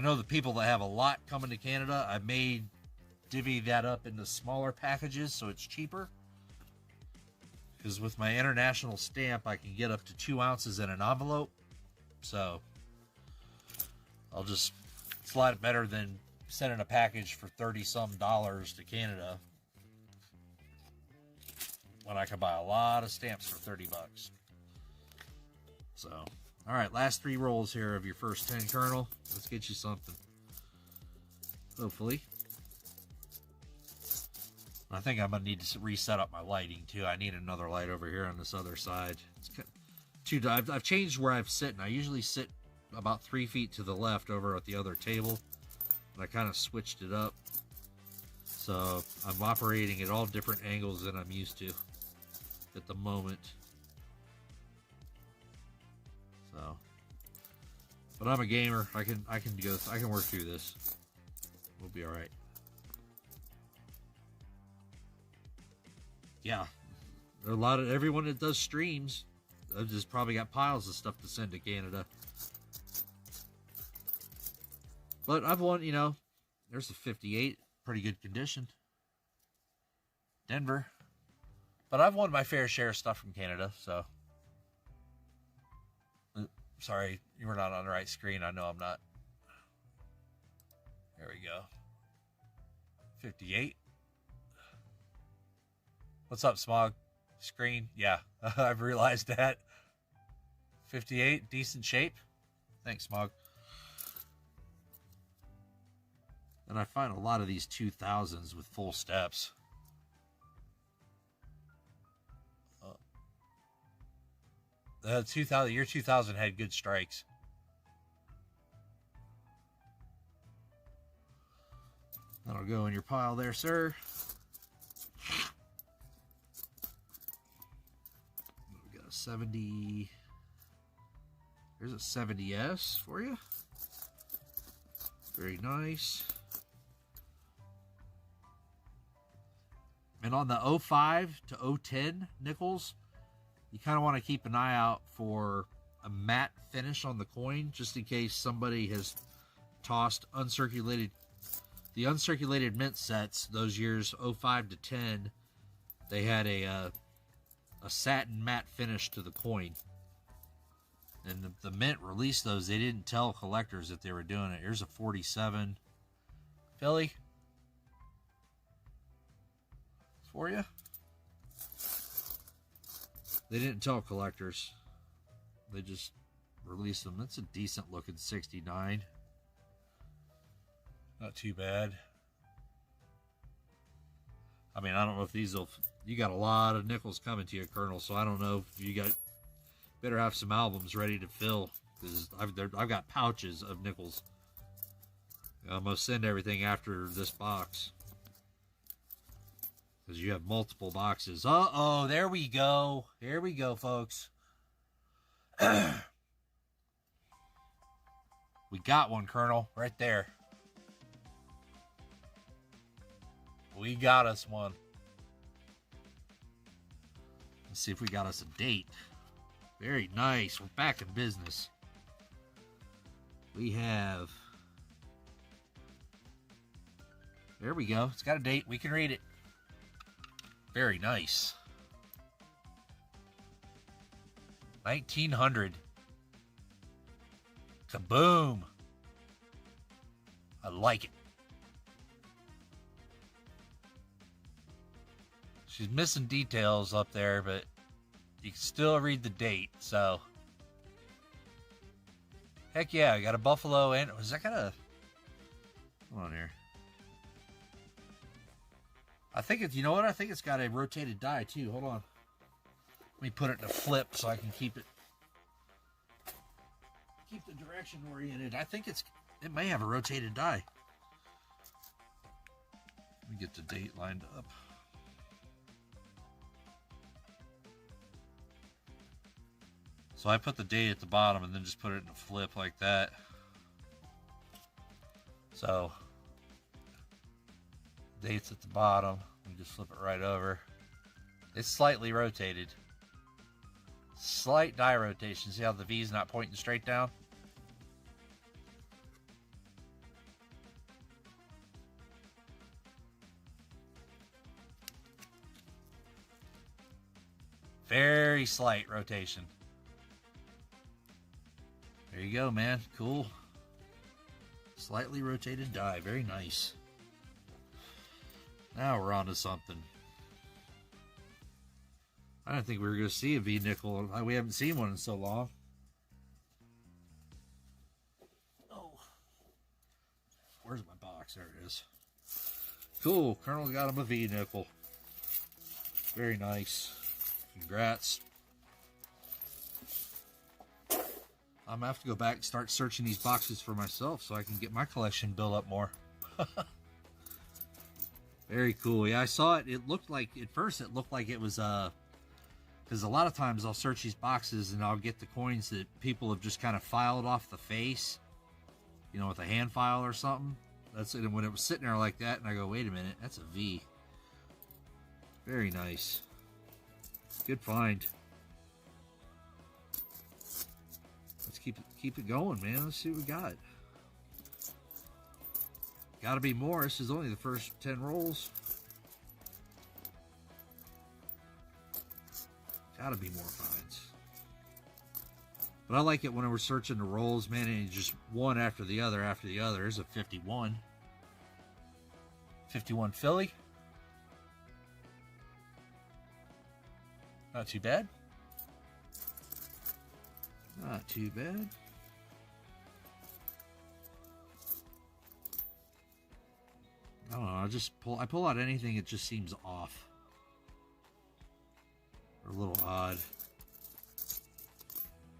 know the people that have a lot coming to Canada, I may divvy that up into smaller packages so it's cheaper. Because with my international stamp, I can get up to 2 ounces in an envelope. So I'll just slide it better than sending a package for $30-some to Canada when I can buy a lot of stamps for $30. So, all right, last 3 rolls here of your first 10 kernel. Let's get you something. Hopefully. I think I'm going to need to reset up my lighting, too. I need another light over here on this other side. I've changed where I'm sitting. I usually sit about 3 feet to the left over at the other table. And I kind of switched it up. So I'm operating at all different angles than I'm used to at the moment. So, but I'm a gamer. I can work through this. We'll be all right. Yeah, there are a lot of everyone that does streams. I've just probably got piles of stuff to send to Canada. But I've won, you know, there's a 58, pretty good condition. Denver. But I've won my fair share of stuff from Canada, so. Sorry, you were not on the right screen. I know I'm not. There we go. 58. What's up, Smog? Screen? Yeah, I've realized that. 58, decent shape. Thanks, Smog. And I find a lot of these 2000s with full steps. The year 2000 had good strikes. That'll go in your pile there, sir. We got a 70. There's a 70S for you. Very nice. And on the 05 to 010 nickels, you kind of want to keep an eye out for a matte finish on the coin, just in case somebody has tossed uncirculated. The uncirculated mint sets, those years 05 to 10, they had a satin matte finish to the coin. And the mint released those. They didn't tell collectors that they were doing it. Here's a 47. Philly. For you. They didn't tell collectors. They just released them. That's a decent looking 69. Not too bad. I mean, I don't know if these will... You got a lot of nickels coming to you, Colonel, so I don't know if you got... Better have some albums ready to fill, because I've got pouches of nickels. I'm going to send everything after this box. Because you have multiple boxes. Uh-oh, there we go. Here we go, folks. We got one, Colonel, right there. We got us one. Let's see if we got us a date. Very nice. We're back in business. We have... There we go. It's got a date. We can read it. Very nice. 1900. Kaboom. I like it. She's missing details up there, but you can still read the date, so. Heck yeah, I got a buffalo and was that got a... Hold on here. I think it's, you know what? I think it's got a rotated die too. Hold on. Let me put it in a flip so I can keep the direction oriented. I think it may have a rotated die. Let me get the date lined up. So I put the date at the bottom and then just put it in a flip like that. So, date's at the bottom. We just flip it right over. It's slightly rotated. Slight die rotation. See how the V's not pointing straight down? Very slight rotation. There you go, man. Cool. Slightly rotated die. Very nice. Now we're on to something. I didn't think we were going to see a V-nickel. We haven't seen one in so long. Oh. Where's my box? There it is. Cool. Colonel's got him a V-nickel. Very nice. Congrats. I'm going to have to go back and start searching these boxes for myself so I can get my collection built up more. Very cool. Yeah, I saw it. It looked like, at first it looked like it was, because a lot of times I'll search these boxes and I'll get the coins that people have just kind of filed off the face, you know, with a hand file or something. That's it. And when it was sitting there like that, and I go, wait a minute, that's a V. Very nice. Good find. Let's keep it going, man. Let's see what we got. Gotta be more. This is only the first 10 rolls. Gotta be more finds. But I like it when we're searching the rolls, man, and just one after the other after the other. There's a 51. 51 Philly. Not too bad. Not too bad. I don't know, I pull out anything that just seems off. Or a little odd.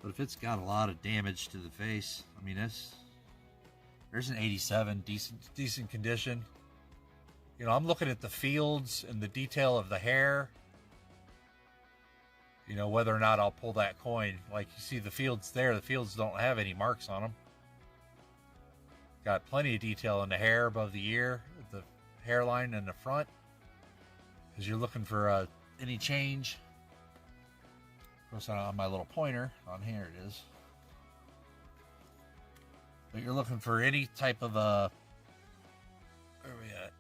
But if it's got a lot of damage to the face, I mean, there's an 87, decent condition. You know, I'm looking at the fields and the detail of the hair. You know, whether or not I'll pull that coin. Like, you see the fields there, the fields don't have any marks on them. Got plenty of detail in the hair above the ear, the hairline in the front. Because you're looking for any change. Of course, on my little pointer, on here it is. But you're looking for any type of where are we at?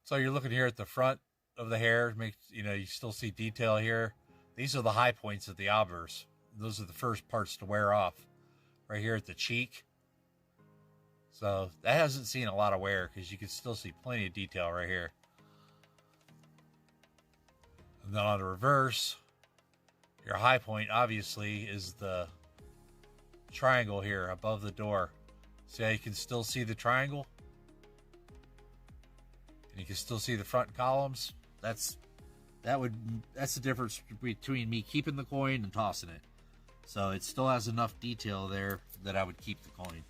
So you're looking here at the front of the hair, you know, you still see detail here. These are the high points of the obverse. Those are the first parts to wear off. Right here at the cheek. So that hasn't seen a lot of wear because you can still see plenty of detail right here. And then on the reverse, your high point obviously is the triangle here above the door. See how you can still see the triangle? And you can still see the front columns. That's the difference between me keeping the coin and tossing it. So it still has enough detail there that I would keep the coin.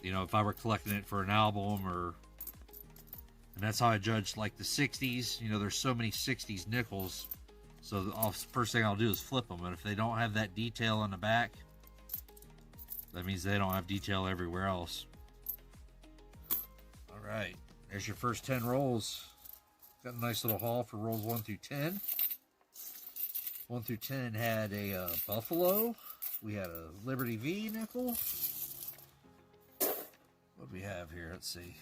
You know, if I were collecting it for an album and that's how I judge like the 60s. You know, there's so many 60s nickels. So the first thing I'll do is flip them. And if they don't have that detail on the back, that means they don't have detail everywhere else. All right, there's your first 10 rolls. Got a nice little haul for rolls 1 through 10. 1 through 10 had a Buffalo. We had a Liberty V nickel. What do we have here? Let's see.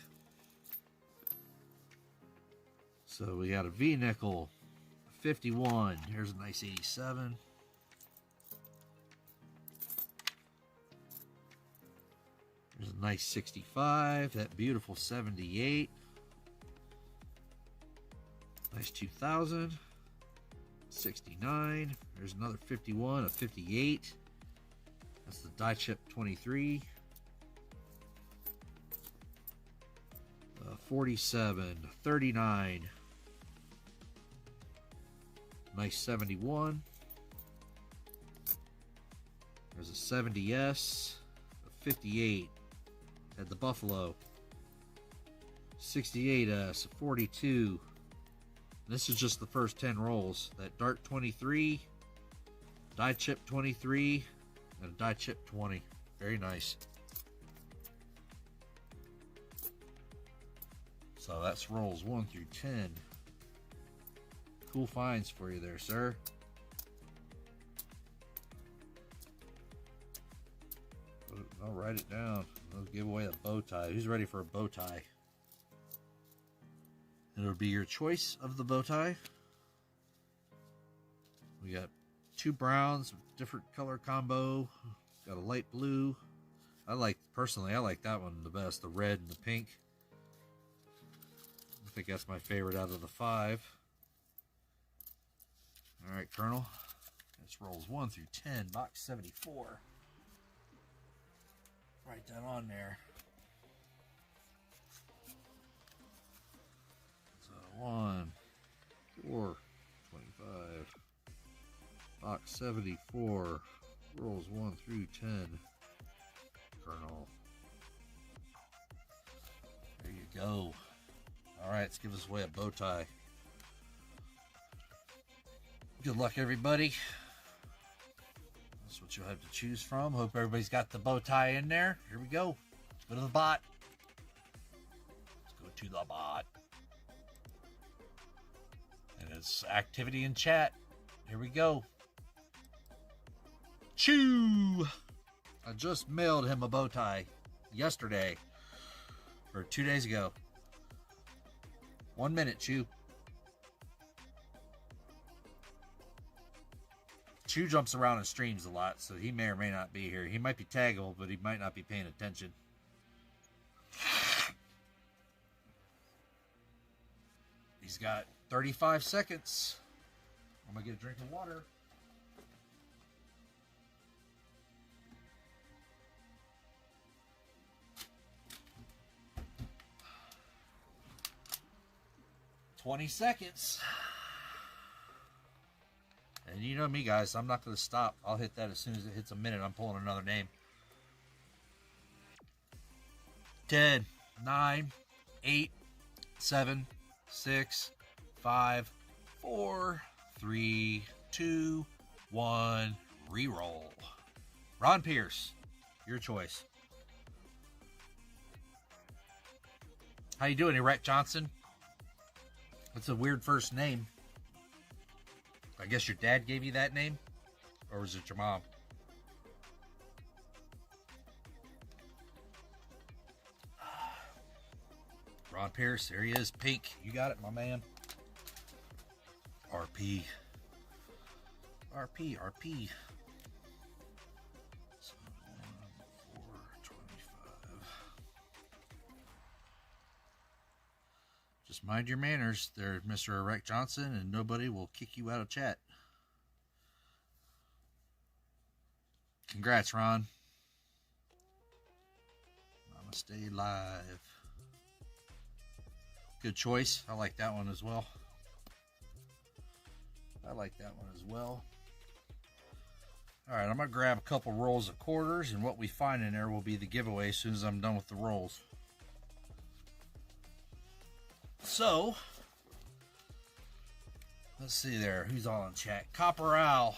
So we got a V nickel, 51. Here's a nice 87. There's a nice 65. That beautiful 78. Nice 2000. 69. There's another 51, a 58. That's the die chip 23. 47, 39. Nice 71. There's a 70S, a 58. Had the Buffalo. 68S, a 42. This is just the first 10 rolls. That Dart 23, die chip 23, and a die chip 20. Very nice. So that's rolls 1 through 10. Cool finds for you there, sir. I'll write it down. I'll give away a bow tie. Who's ready for a bow tie? It'll be your choice of the bow tie. We got 2 browns, different color combo. Got a light blue. Personally, I like that one the best, the red and the pink. I think that's my favorite out of the 5. All right, Colonel. This rolls 1 through 10, box 74. Write that on there. 74. Rolls 1 through 10. Colonel. There you go. Alright, let's give us away a bow tie. Good luck, everybody. That's what you'll have to choose from. Hope everybody's got the bow tie in there. Here we go. Let's go to the bot. Let's go to the bot. And it's activity in chat. Here we go. Chew! I just mailed him a bow tie yesterday. Or 2 days ago. 1 minute, Chew. Chew jumps around and streams a lot, so he may or may not be here. He might be taggable, but he might not be paying attention. He's got 35 seconds. I'm going to get a drink of water. $20 seconds. And you know me, guys. I'm not going to stop. I'll hit that as soon as it hits a minute. I'm pulling another name. 10, 9, 8, 7, 6, 5, 4, 3, 2, 1. Reroll. Ron Pierce. Your choice. How you doing, Erect Johnson? That's a weird first name. I guess your dad gave you that name? Or was it your mom? Ron Pierce, there he is. Pink. You got it, my man. RP. RP, RP. 425. Just mind your manners there, Mr. Erect Johnson, and nobody will kick you out of chat. Congrats, Ron. Mama stay live. Good choice. I like that one as well. I like that one as well. Alright, I'm going to grab a couple rolls of quarters, and what we find in there will be the giveaway as soon as I'm done with the rolls. So, let's see there. Who's all in chat? Copper Owl.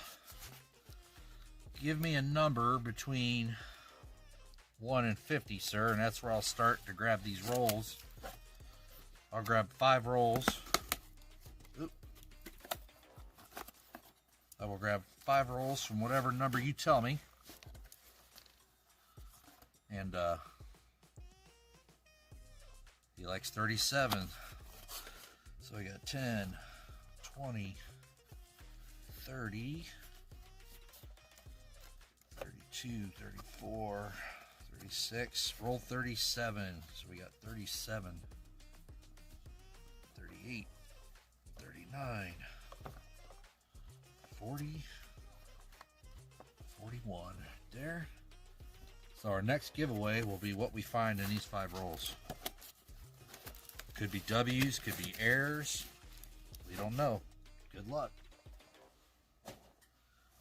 Give me a number between 1 and 50, sir, and that's where I'll start to grab these rolls. I'll grab 5 rolls. Oop. I will grab 5 rolls from whatever number you tell me. And he likes 37. So I got 10, 20, 30, 32, 34, 36. Roll 37. So we got 37. 38, 39, 40, 41. There. So our next giveaway will be what we find in these 5 rolls. Could be W's, could be errors. We don't know. Good luck.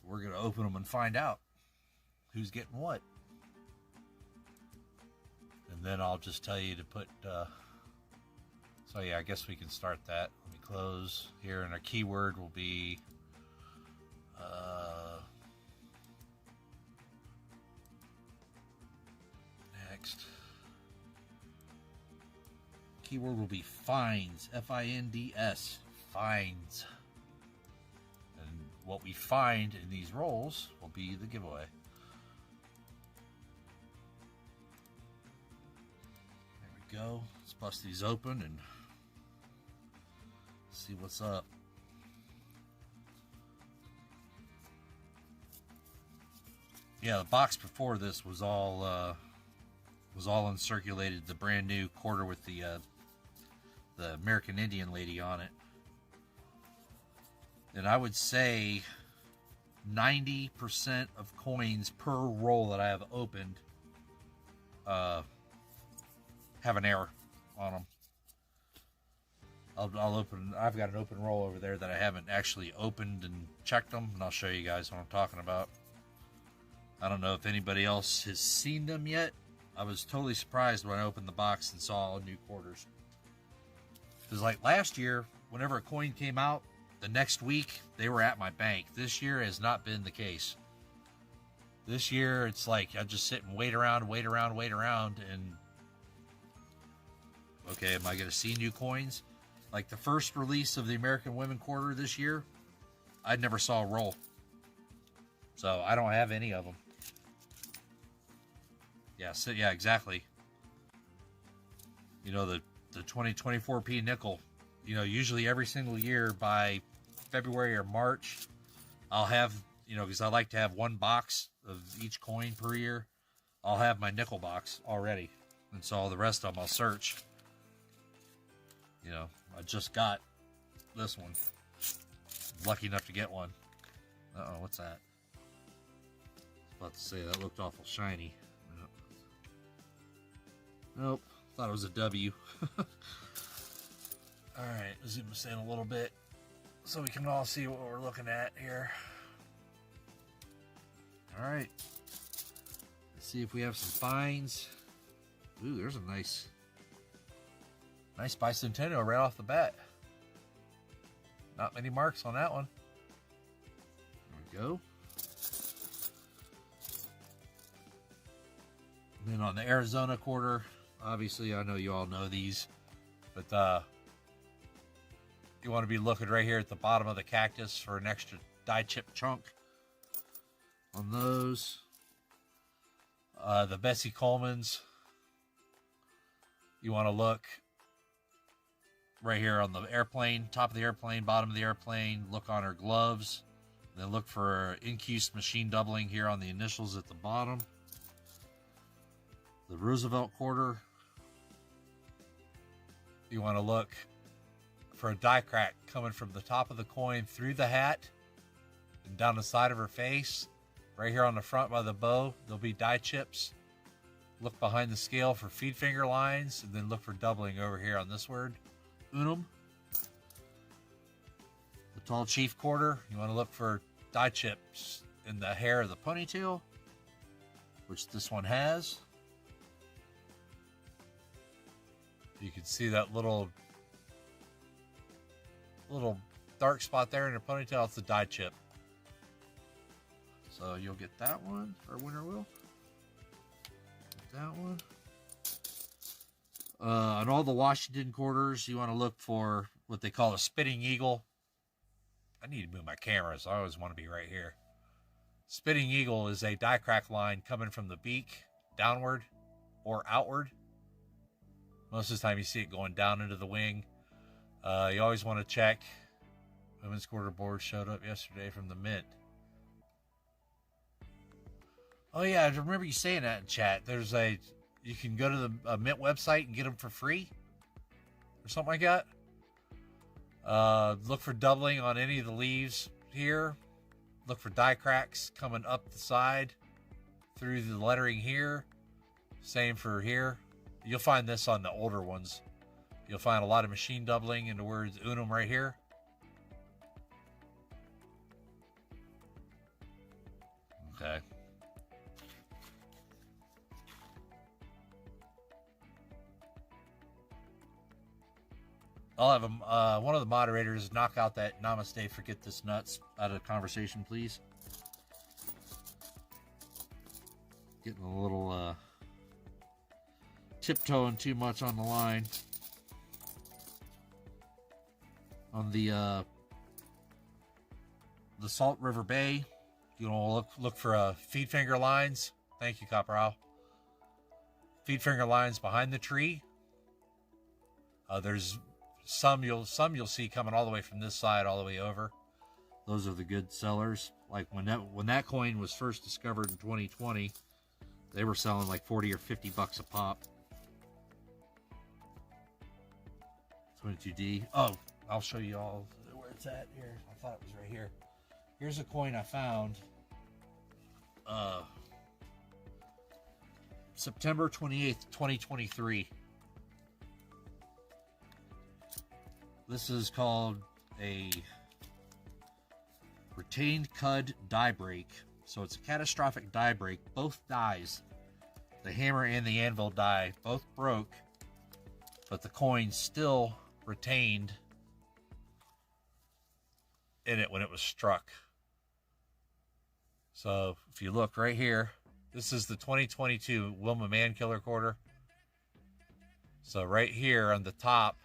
We're going to open them and find out who's getting what. And then I'll just tell you to put... So yeah, I guess we can start that. Let me close here, and our keyword will be next. Keyword will be finds, F-I-N-D-S, finds. And what we find in these rolls will be the giveaway. There we go. Let's bust these open and see what's up. Yeah, the box before this was all uncirculated. The brand new quarter with the American Indian lady on it. And I would say 90% of coins per roll that I have opened have an error on them. I'll open. I've got an open roll over there that I haven't actually opened and checked them, and I'll show you guys what I'm talking about. I don't know if anybody else has seen them yet. I was totally surprised when I opened the box and saw all new quarters. Because like last year, whenever a coin came out, the next week they were at my bank. This year has not been the case. This year it's like I just sit and wait around, and okay, am I going to see new coins? Like the first release of the American Women Quarter this year, I never saw a roll. So I don't have any of them. Yeah, so, yeah, exactly. You know, the 2024p nickel, you know, usually every single year by February or March, I'll have, you know, because I like to have one box of each coin per year, I'll have my nickel box already. And so all the rest of them I'll search. You know, I just got this one. Lucky enough to get one. Uh-oh, what's that? I was about to say, that looked awful shiny. Nope, thought it was a W. Alright, zoom this in a little bit so we can all see what we're looking at here. Alright, let's see if we have some finds. Ooh, there's a nice bicentennial right off the bat. Not many marks on that one. There we go. And then on the Arizona quarter, obviously I know you all know these, but you want to be looking right here at the bottom of the cactus for an extra die chip chunk on those. The Bessie Colemans, you want to look right here on the airplane, top of the airplane, bottom of the airplane, look on her gloves, then look for incused machine doubling here on the initials at the bottom. The Roosevelt quarter, you want to look for a die crack coming from the top of the coin through the hat and down the side of her face. Right here on the front by the bow, there'll be die chips. Look behind the scale for feed finger lines, and then look for doubling over here on this word, unum. The Tall Chief quarter, you want to look for die chips in the hair of the ponytail, which this one has. You can see that little dark spot there in her ponytail. It's the die chip. So you'll get that one, or winner will. Get that one. On all the Washington quarters, you want to look for what they call a spitting eagle. I need to move my camera, so I always want to be right here. Spitting eagle is a die crack line coming from the beak downward or outward. Most of the time you see it going down into the wing. You always want to check. Women's quarter board showed up yesterday from the Mint. Oh yeah, I remember you saying that in chat. You can go to the Mint website and get them for free or something like that. Look for doubling on any of the leaves here. Look for die cracks coming up the side through the lettering here. Same for here. You'll find this on the older ones. You'll find a lot of machine doubling in the words unum right here. Okay. I'll have one of the moderators knock out that namaste, forget this nuts out of the conversation, please. Getting a little tiptoeing too much on the line. On the Salt River Bay, you know, look for feed finger lines. Thank you, Copperow. Feed finger lines behind the tree. There's some you'll see coming all the way from this side all the way over. Those are the good sellers. Like when that coin was first discovered in 2020, they were selling like 40 or 50 bucks a pop. 22D. Oh, I'll show you all where it's at here. I thought it was right here. Here's a coin I found. September 28th, 2023. This is called a retained cud die break. So it's a catastrophic die break. Both dies, the hammer and the anvil die, both broke, but the coin still retained in it when it was struck. So if you look right here, this is the 2022 Wilma Mankiller quarter. So right here on the top,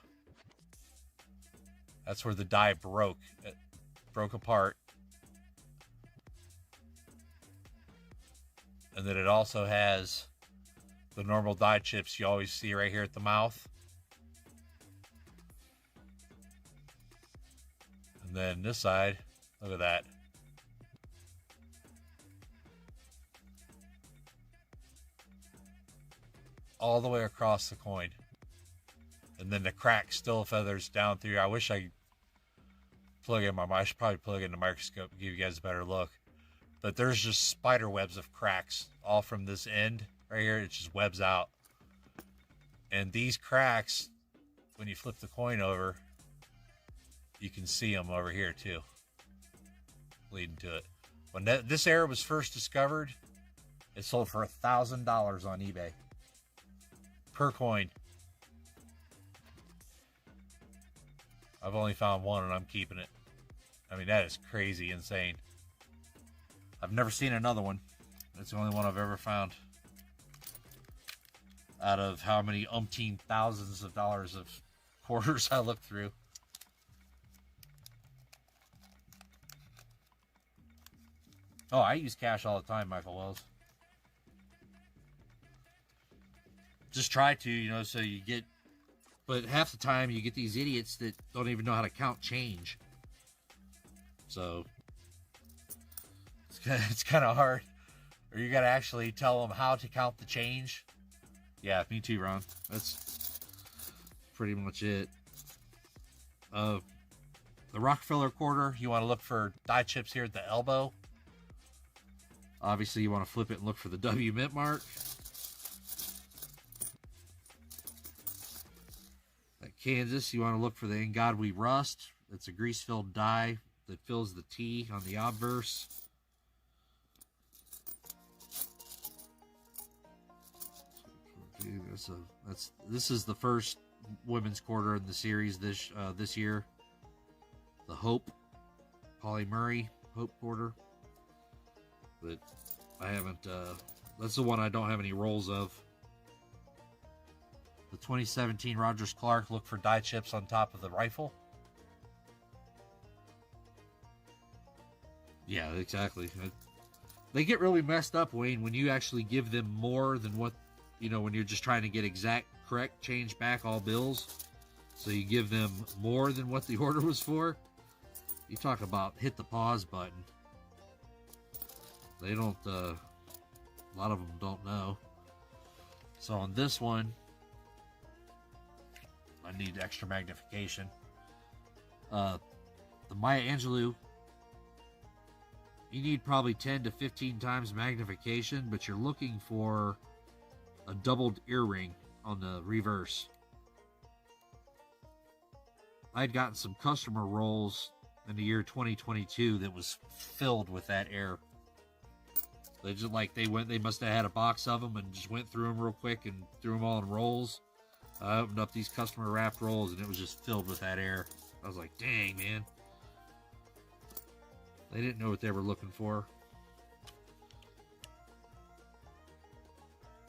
that's where the die broke. It broke apart. And then it also has the normal die chips you always see right here at the mouth. And then this side, look at that. All the way across the coin. And then the crack still feathers down through. I wish I plug in I should probably plug in the microscope and give you guys a better look. But there's just spider webs of cracks all from this end right here. It just webs out. And these cracks, when you flip the coin over, you can see them over here too, leading to it. When this error was first discovered, it sold for $1,000 on eBay per coin. I've only found one and I'm keeping it. I mean, that is crazy insane. I've never seen another one. It's the only one I've ever found. Out of how many umpteen thousands of dollars of quarters I looked through. Oh, I use cash all the time, Michael Wells. Just try to, you know, so you get... But half the time you get these idiots that don't even know how to count change. So it's kind of hard. Or you got to actually tell them how to count the change. Yeah, me too, Ron. That's pretty much it. The Rockefeller quarter, you want to look for die chips here at the elbow. Obviously, you want to flip it and look for the W mint mark. Kansas, you want to look for the In God We Rust. It's a grease-filled die that fills the T on the obverse. This is the first women's quarter in the series this year. The Hope, Polly Murray Hope quarter. But I haven't. That's the one I don't have any rolls of. The 2017 Rogers Clark, look for die chips on top of the rifle. Yeah, exactly. They get really messed up, Wayne, when you actually give them more than what, you know, when you're just trying to get correct change back all bills. So you give them more than what the order was for. You talk about hit the pause button. They don't, a lot of them don't know. So on this one, I need extra magnification. The Maya Angelou, you need probably 10 to 15 times magnification, but you're looking for a doubled earring on the reverse. I'd gotten some customer rolls in the year 2022 that was filled with that error. They just they must have had a box of them and just went through them real quick and threw them all in rolls. I opened up these customer wrapped rolls and it was just filled with that air. I was like, dang, man. They didn't know what they were looking for.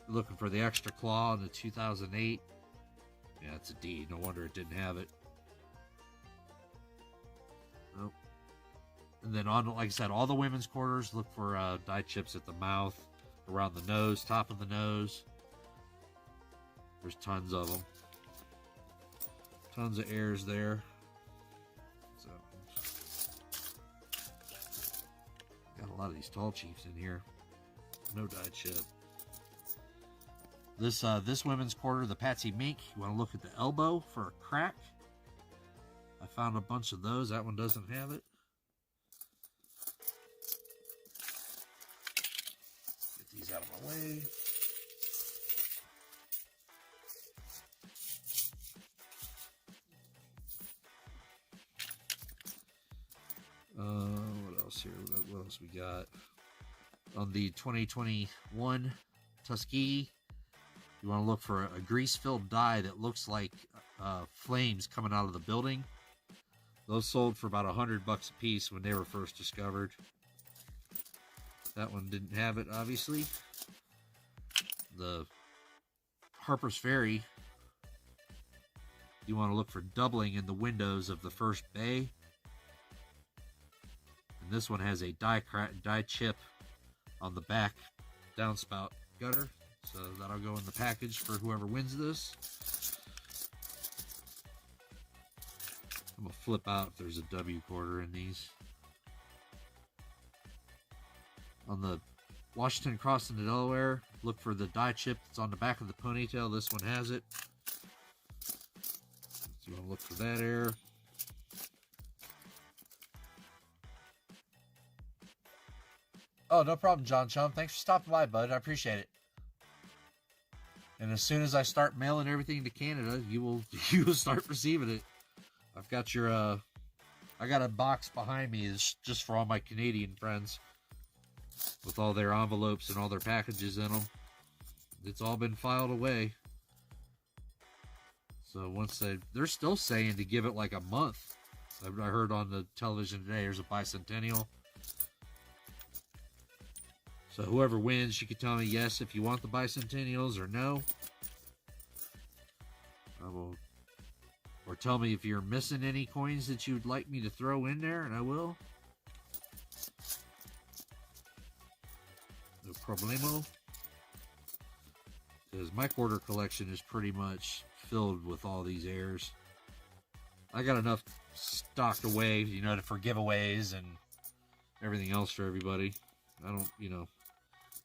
Looking for the extra claw in the 2008. Yeah, it's a D. No wonder it didn't have it. Nope. And then on, like I said, all the women's quarters, look for die chips at the mouth, around the nose, top of the nose. There's tons of them. Tons of airs there. So, got a lot of these tall chiefs in here. No die chip. This women's quarter, the Patsy Mink, you want to look at the elbow for a crack. I found a bunch of those. That one doesn't have it. Get these out of my way. What else here? What else we got? On the 2021 Tuskegee, you want to look for a grease-filled die that looks like flames coming out of the building. Those sold for about $100 a piece when they were first discovered. That one didn't have it, obviously. The Harper's Ferry, you want to look for doubling in the windows of the first bay. And this one has a die chip on the back downspout gutter. So that'll go in the package for whoever wins this. I'm going to flip out if there's a W quarter in these. On the Washington crossing to Delaware, look for the die chip that's on the back of the ponytail. This one has it. So you want to look for that error. Oh, no problem, John Chum. Thanks for stopping by, bud. I appreciate it. And as soon as I start mailing everything to Canada, you will start receiving it. I've got your I got a box behind me is just for all my Canadian friends with all their envelopes and all their packages in them. It's all been filed away. So once they're still saying to give it like a month. I heard on the television today there's a bicentennial. So whoever wins, you can tell me yes if you want the bicentennials or no. I will, or tell me if you're missing any coins that you'd like me to throw in there, and I will. No problemo. Because my quarter collection is pretty much filled with all these airs. I got enough stocked away, you know, for giveaways and everything else for everybody. I don't, you know,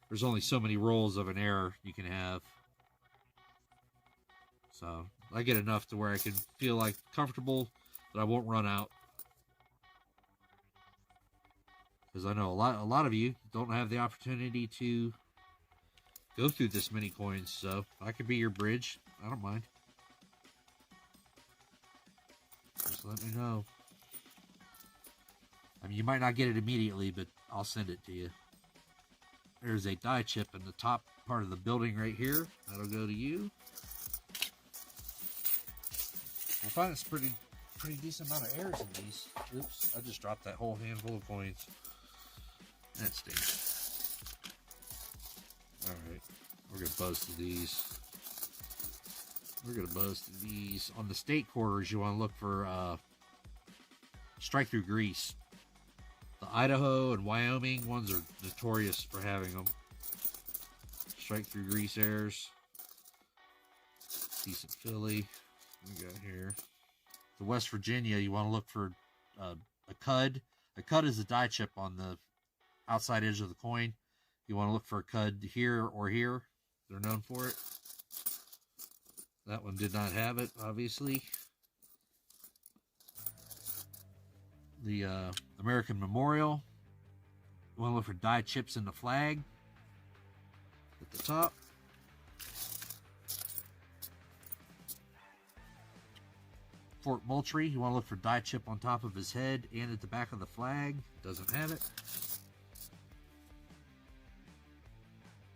there's only so many rolls of an error you can have. So I get enough to where I can feel like comfortable that I won't run out. Because I know a lot of you don't have the opportunity to go through this many coins. So I could be your bridge. I don't mind. Just let me know. I mean, you might not get it immediately, but I'll send it to you. There's a die chip in the top part of the building right here. That'll go to you. I find it's pretty decent amount of errors in these. Oops, I just dropped that whole handful of coins. That stinks. Alright, we're going to buzz through these. On the state quarters, you want to look for strike through grease. The Idaho and Wyoming ones are notorious for having them. Strike through grease errors. Decent Philly. We got here. The West Virginia, you want to look for a cud. A cud is a die chip on the outside edge of the coin. You want to look for a cud here or here. They're known for it. That one did not have it, obviously. The American Memorial. You want to look for die chips in the flag at the top. Fort Moultrie, you want to look for die chip on top of his head and at the back of the flag. Doesn't have it.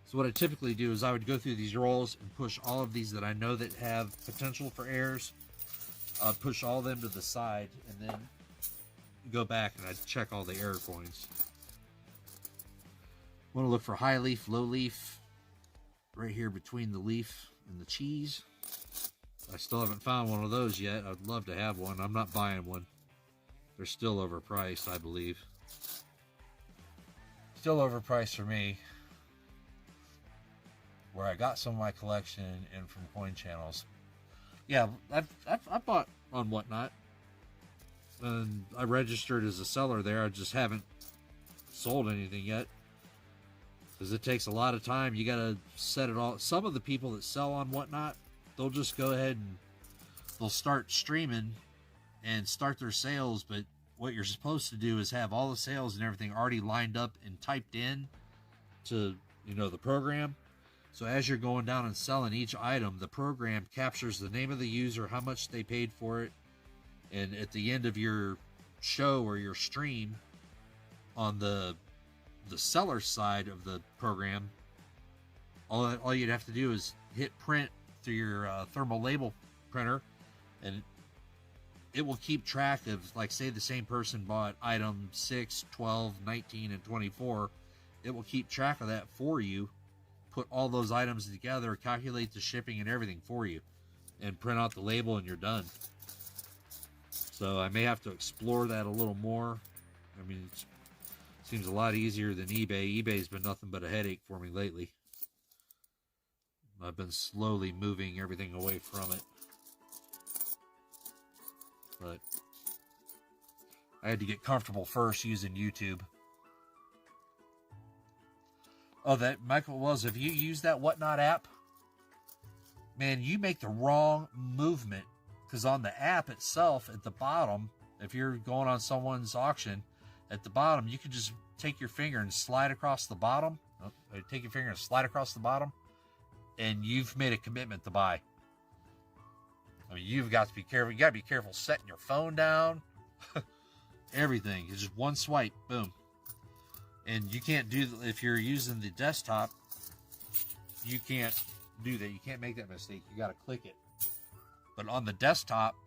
So what I typically do is I would go through these rolls and push all of these that I know that have potential for errors. I'd push all of them to the side and then go back and I'd check all the error coins. Want to look for high leaf, low leaf, right here between the leaf and the cheese. I still haven't found one of those yet. I'd love to have one. I'm not buying one. They're still overpriced, I believe. Still overpriced for me. Where I got some of my collection and from coin channels. Yeah, I bought on Whatnot. And I registered as a seller there. I just haven't sold anything yet. Because it takes a lot of time. You got to set it all. Some of the people that sell on Whatnot, they'll just go ahead and they'll start streaming and start their sales. But what you're supposed to do is have all the sales and everything already lined up and typed in to, you know, the program. So as you're going down and selling each item, the program captures the name of the user, how much they paid for it. And at the end of your show or your stream, on the seller side of the program, all you'd have to do is hit print through your thermal label printer, and it will keep track of, like, say the same person bought item 6, 12, 19, and 24. It will keep track of that for you, put all those items together, calculate the shipping and everything for you, and print out the label, and you're done. So I may have to explore that a little more. I mean, it seems a lot easier than eBay. eBay's been nothing but a headache for me lately. I've been slowly moving everything away from it. But I had to get comfortable first using YouTube. Oh, that Michael Wells, if you use that Whatnot app, man, you make the wrong movement. Because on the app itself, at the bottom, if you're going on someone's auction, at the bottom, you can just take your finger and slide across the bottom. Take your finger and slide across the bottom, and you've made a commitment to buy. I mean, you've got to be careful. You got to be careful setting your phone down. Everything. It's just one swipe. Boom. And you can't do, if you're using the desktop, you can't do that. You can't make that mistake. You got to click it. But on the desktop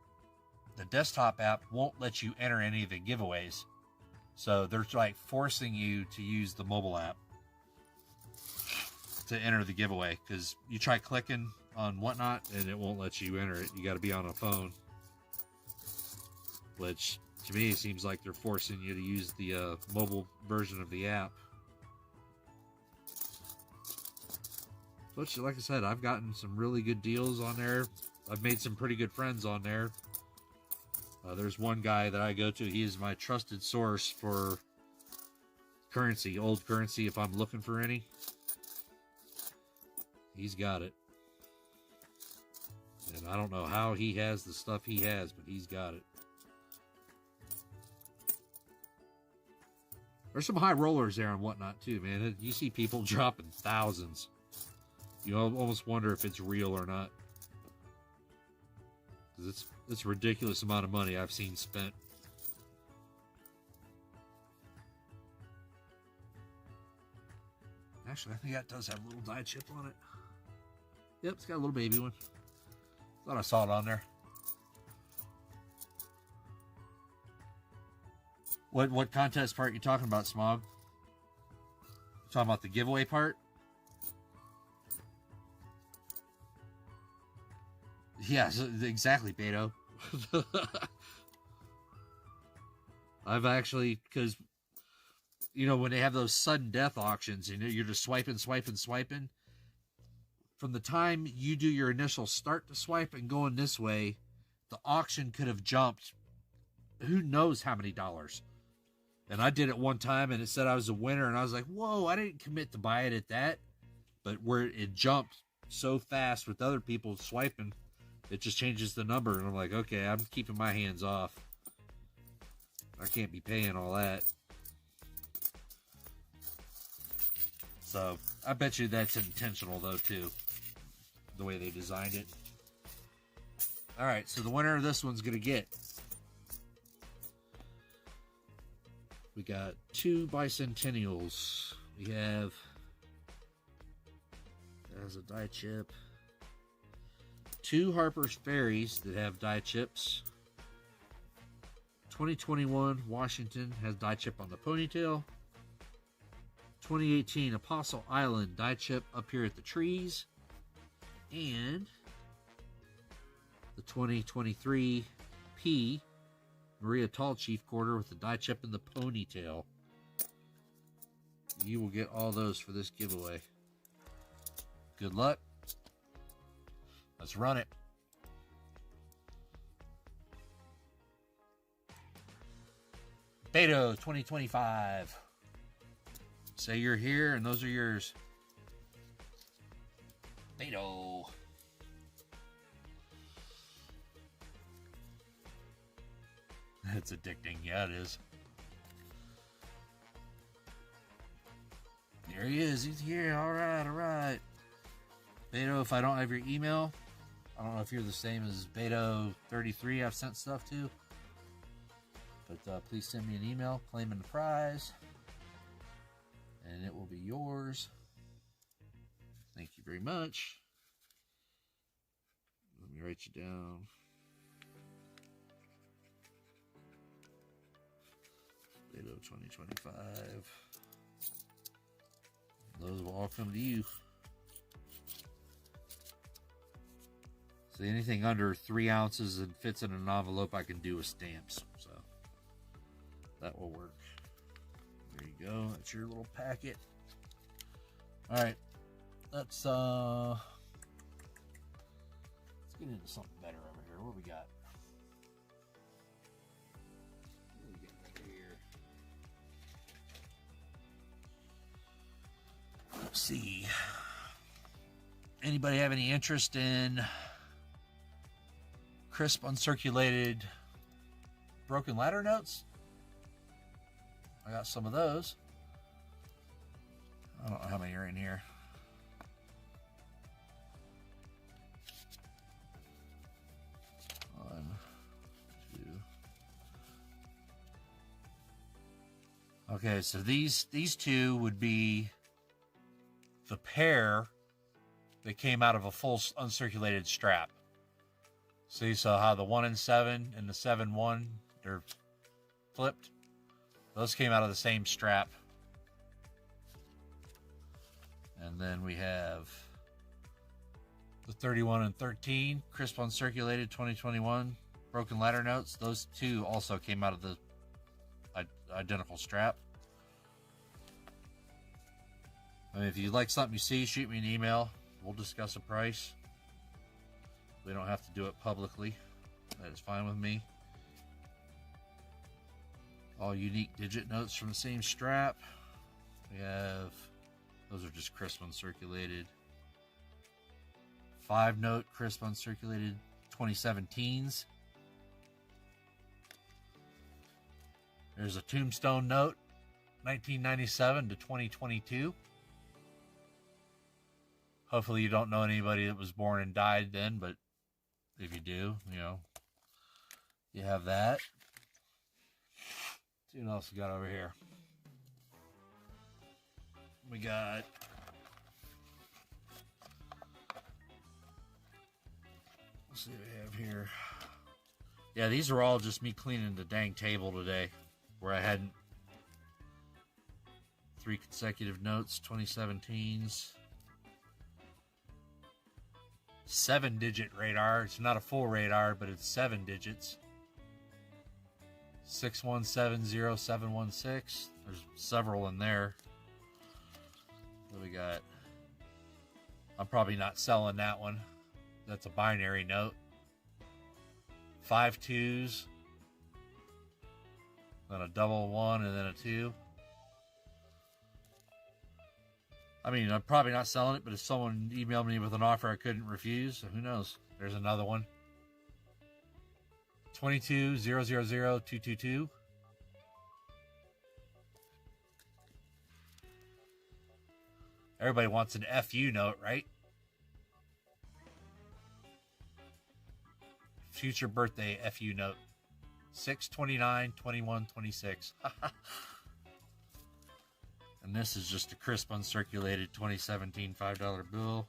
app won't let you enter any of the giveaways. So they're like forcing you to use the mobile app to enter the giveaway, because you try clicking on Whatnot and it won't let you enter it. You got to be on a phone, which to me seems like they're forcing you to use the mobile version of the app. Which, like I said, I've gotten some really good deals on there. I've made some pretty good friends on there. There's one guy that I go to. He is my trusted source for currency, old currency, if I'm looking for any. He's got it. And I don't know how he has the stuff he has, but he's got it. There's some high rollers there and Whatnot too, man. You see people dropping thousands. You almost wonder if it's real or not. Because it's a ridiculous amount of money I've seen spent. Actually, I think that does have a little die chip on it. Yep, it's got a little baby one. Thought I saw it on there. What contest part you talking about, Smog? You talking about the giveaway part? Yeah, exactly, Beto. I've actually, because, you know, when they have those sudden death auctions and you're just swiping, from the time you do your initial start to swipe and going this way, the auction could have jumped who knows how many dollars. And I did it one time and it said I was a winner, and I was like, whoa, I didn't commit to buy it at that. But where it jumped so fast with other people swiping, it just changes the number. And I'm like, okay, I'm keeping my hands off. I can't be paying all that. So I bet you that's intentional though too, the way they designed it. All right, so the winner of this one's gonna get, we got 2 bicentennials. We have, as a die chip, 2 Harper's Ferries that have die chips. 2021 Washington has die chip on the ponytail. 2018 Apostle Island die chip up here at the trees. And the 2023 P Maria Tall Chief Quarter with the die chip in the ponytail. You will get all those for this giveaway. Good luck. Let's run it. Beto 2025. Say you're here and those are yours. Beto. That's addicting. Yeah, it is. There he is. He's here. All right, all right. Beto, if I don't have your email, I don't know if you're the same as Beto33 I've sent stuff to. But please send me an email claiming the prize. And it will be yours. Thank you very much. Let me write you down. Lato 2025. Those will all come to you. So anything under 3 ounces and fits in an envelope, I can do with stamps. So that will work. There you go. That's your little packet. All right. Let's get into something better over here. What we got? What do we got over here? Let's see. Anybody have any interest in crisp, uncirculated, broken ladder notes? I got some of those. I don't know how many are in here. One, two. Okay, so these two would be the pair that came out of a full uncirculated strap. So you saw how the 1 and 7 and the 7-1, they're flipped. Those came out of the same strap. And then we have the 31 and 13, crisp uncirculated 2021, broken ladder notes. Those two also came out of the identical strap. I mean, if you like something you see, shoot me an email. We'll discuss a price. We don't have to do it publicly. That is fine with me. All unique digit notes from the same strap. We have, those are just crisp uncirculated. 5-note crisp uncirculated 2017s. There's a tombstone note, 1997 to 2022. Hopefully you don't know anybody that was born and died then, but if you do, you know, you have that. Let's see what else we got over here. We got let's see what we have here. Yeah, these are all just me cleaning the dang table today, where I hadn't 3 consecutive notes, 2017s. 7-digit radar. It's not a full radar, but it's 7 digits. 6170716. There's several in there. What we got? I'm probably not selling that one. That's a binary note. 5 2s. Then a double 1 and then a 2. I mean, I'm probably not selling it, but if someone emailed me with an offer I couldn't refuse, so who knows? There's another one. 22000222. Everybody wants an FU note, right? Future birthday FU note. 6/29/21/26. And this is just a crisp uncirculated 2017 $5 bill.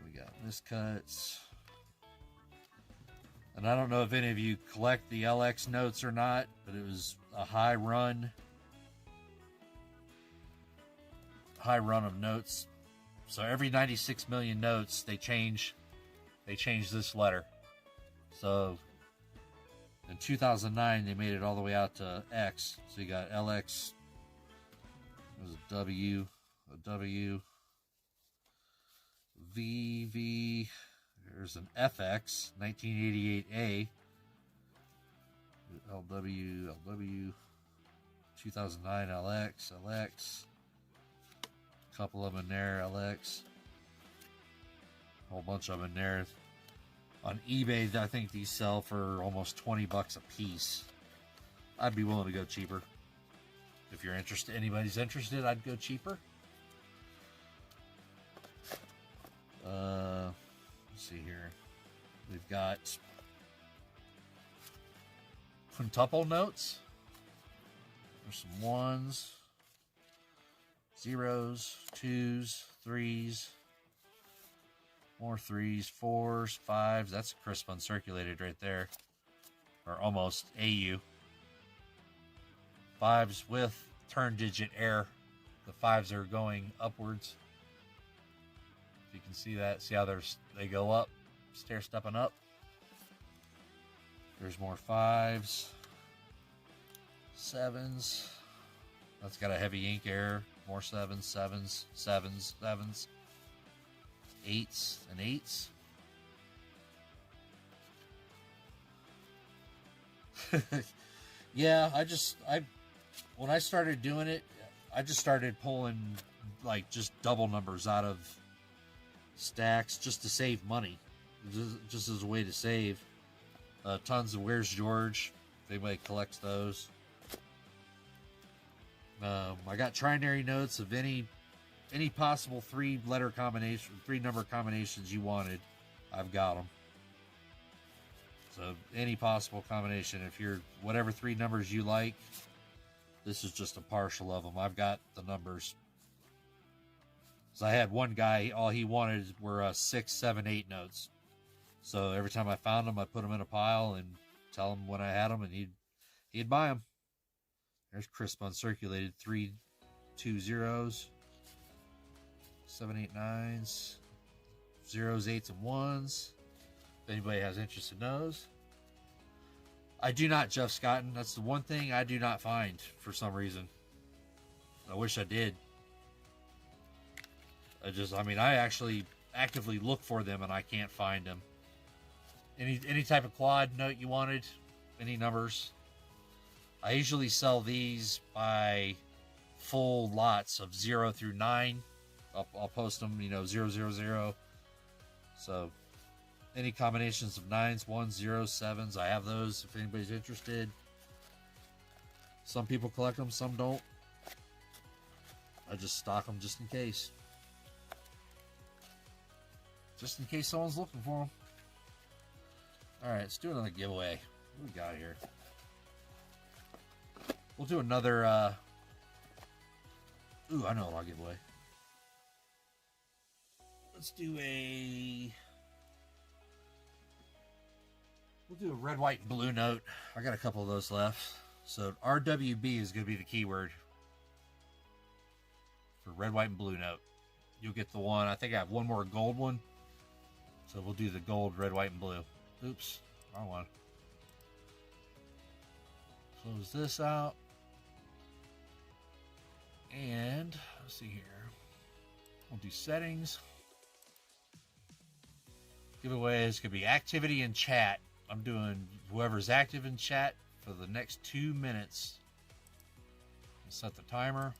We got miscuts. And I don't know if any of you collect the LX notes or not, but it was a high run of notes. So every 96 million notes, they change this letter. So in 2009, they made it all the way out to X. So you got LX. There's a W, VV. There's an FX, 1988A. LW, 2009 LX. A couple of them in there, LX. A whole bunch of them in there. On eBay, I think these sell for almost 20 bucks a piece. I'd be willing to go cheaper. If you're interested, anybody's interested, I'd go cheaper. Let's see here. We've got quintuple notes. There's some ones, zeros, twos, threes, more threes, fours, fives. That's crisp uncirculated right there. Or almost AU. Fives with turn digit air. The fives are going upwards. If you can see that. See how they go up? Stair stepping up. There's more fives. Sevens. That's got a heavy ink air. More sevens, sevens, sevens, sevens. Eights and eights. Yeah, when I started doing it, I just started pulling like just double numbers out of stacks just to save money, just as a way to save. Tons of Where's George, if anybody collects those. I got trinary notes of any possible three-letter combination, three-number combinations you wanted. I've got them. So any possible combination, if you're whatever three numbers you like, this is just a partial of them. I've got the numbers. So I had one guy, all he wanted were 6, 7, 8 notes. So every time I found them, I put them in a pile and tell him when I had them, and he'd buy them. There's crisp uncirculated 3, 2 zeros, 7, 8, 9s, zeros, 8s, and 1s. If anybody has interest in those. I do not Jeff Scotton. That's the one thing I do not find for some reason. I wish I did. I actually actively look for them and I can't find them. Any type of quad note you wanted, any numbers. I usually sell these by full lots of 0 through 9. I'll post them, 0, 0, 0. So any combinations of 9s, 1s, 0s, 7s, I have those if anybody's interested. Some people collect them, some don't. I just stock them just in case. Just in case someone's looking for them. Alright, let's do another giveaway. What we got here? We'll do another, Ooh, I know what I'll give away. Let's do We'll do a red, white, and blue note. I got a couple of those left. So RWB is going to be the keyword for red, white, and blue note. You'll get the one. I think I have one more gold one. So we'll do the gold, red, white, and blue. Oops, wrong one. Close this out. And let's see here. We'll do settings. Giveaways could be activity in chat. I'm doing whoever's active in chat for the next 2 minutes. I'll set the timer.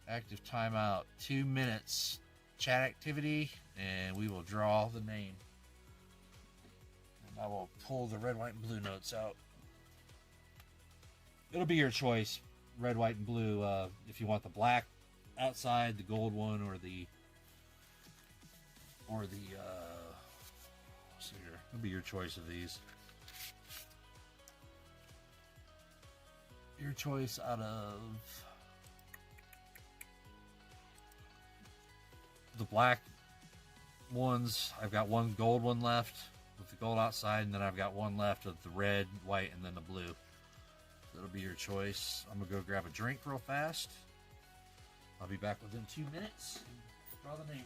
Active timeout, 2 minutes. Chat activity, and we will draw the name. And I will pull the red, white, and blue notes out. It'll be your choice, red, white, and blue. If you want the black outside, the gold one, or the let's see here. It'll be your choice of these. Your choice out of the black ones. I've got one gold one left with the gold outside, and then I've got one left of the red, white, and then the blue. That'll be your choice. I'm gonna go grab a drink real fast. I'll be back within 2 minutes. Draw the name.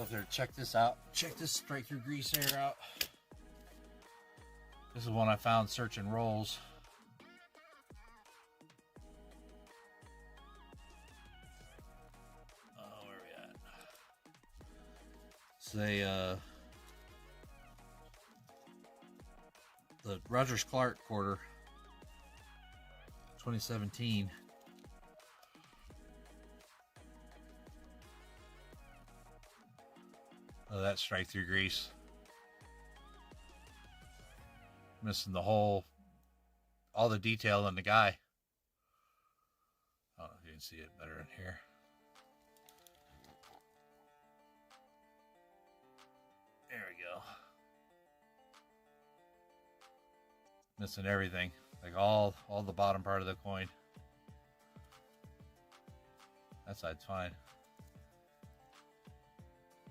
Go up there, check this out. Check this straight through grease air out. This is one I found searching rolls. Oh, where are we at? It's the Rogers Clark quarter, 2017. Oh, that's straight through grease. Missing the whole, all the detail in the guy. I don't know if you can see it better in here. There we go. Missing everything, like all the bottom part of the coin. That side's fine.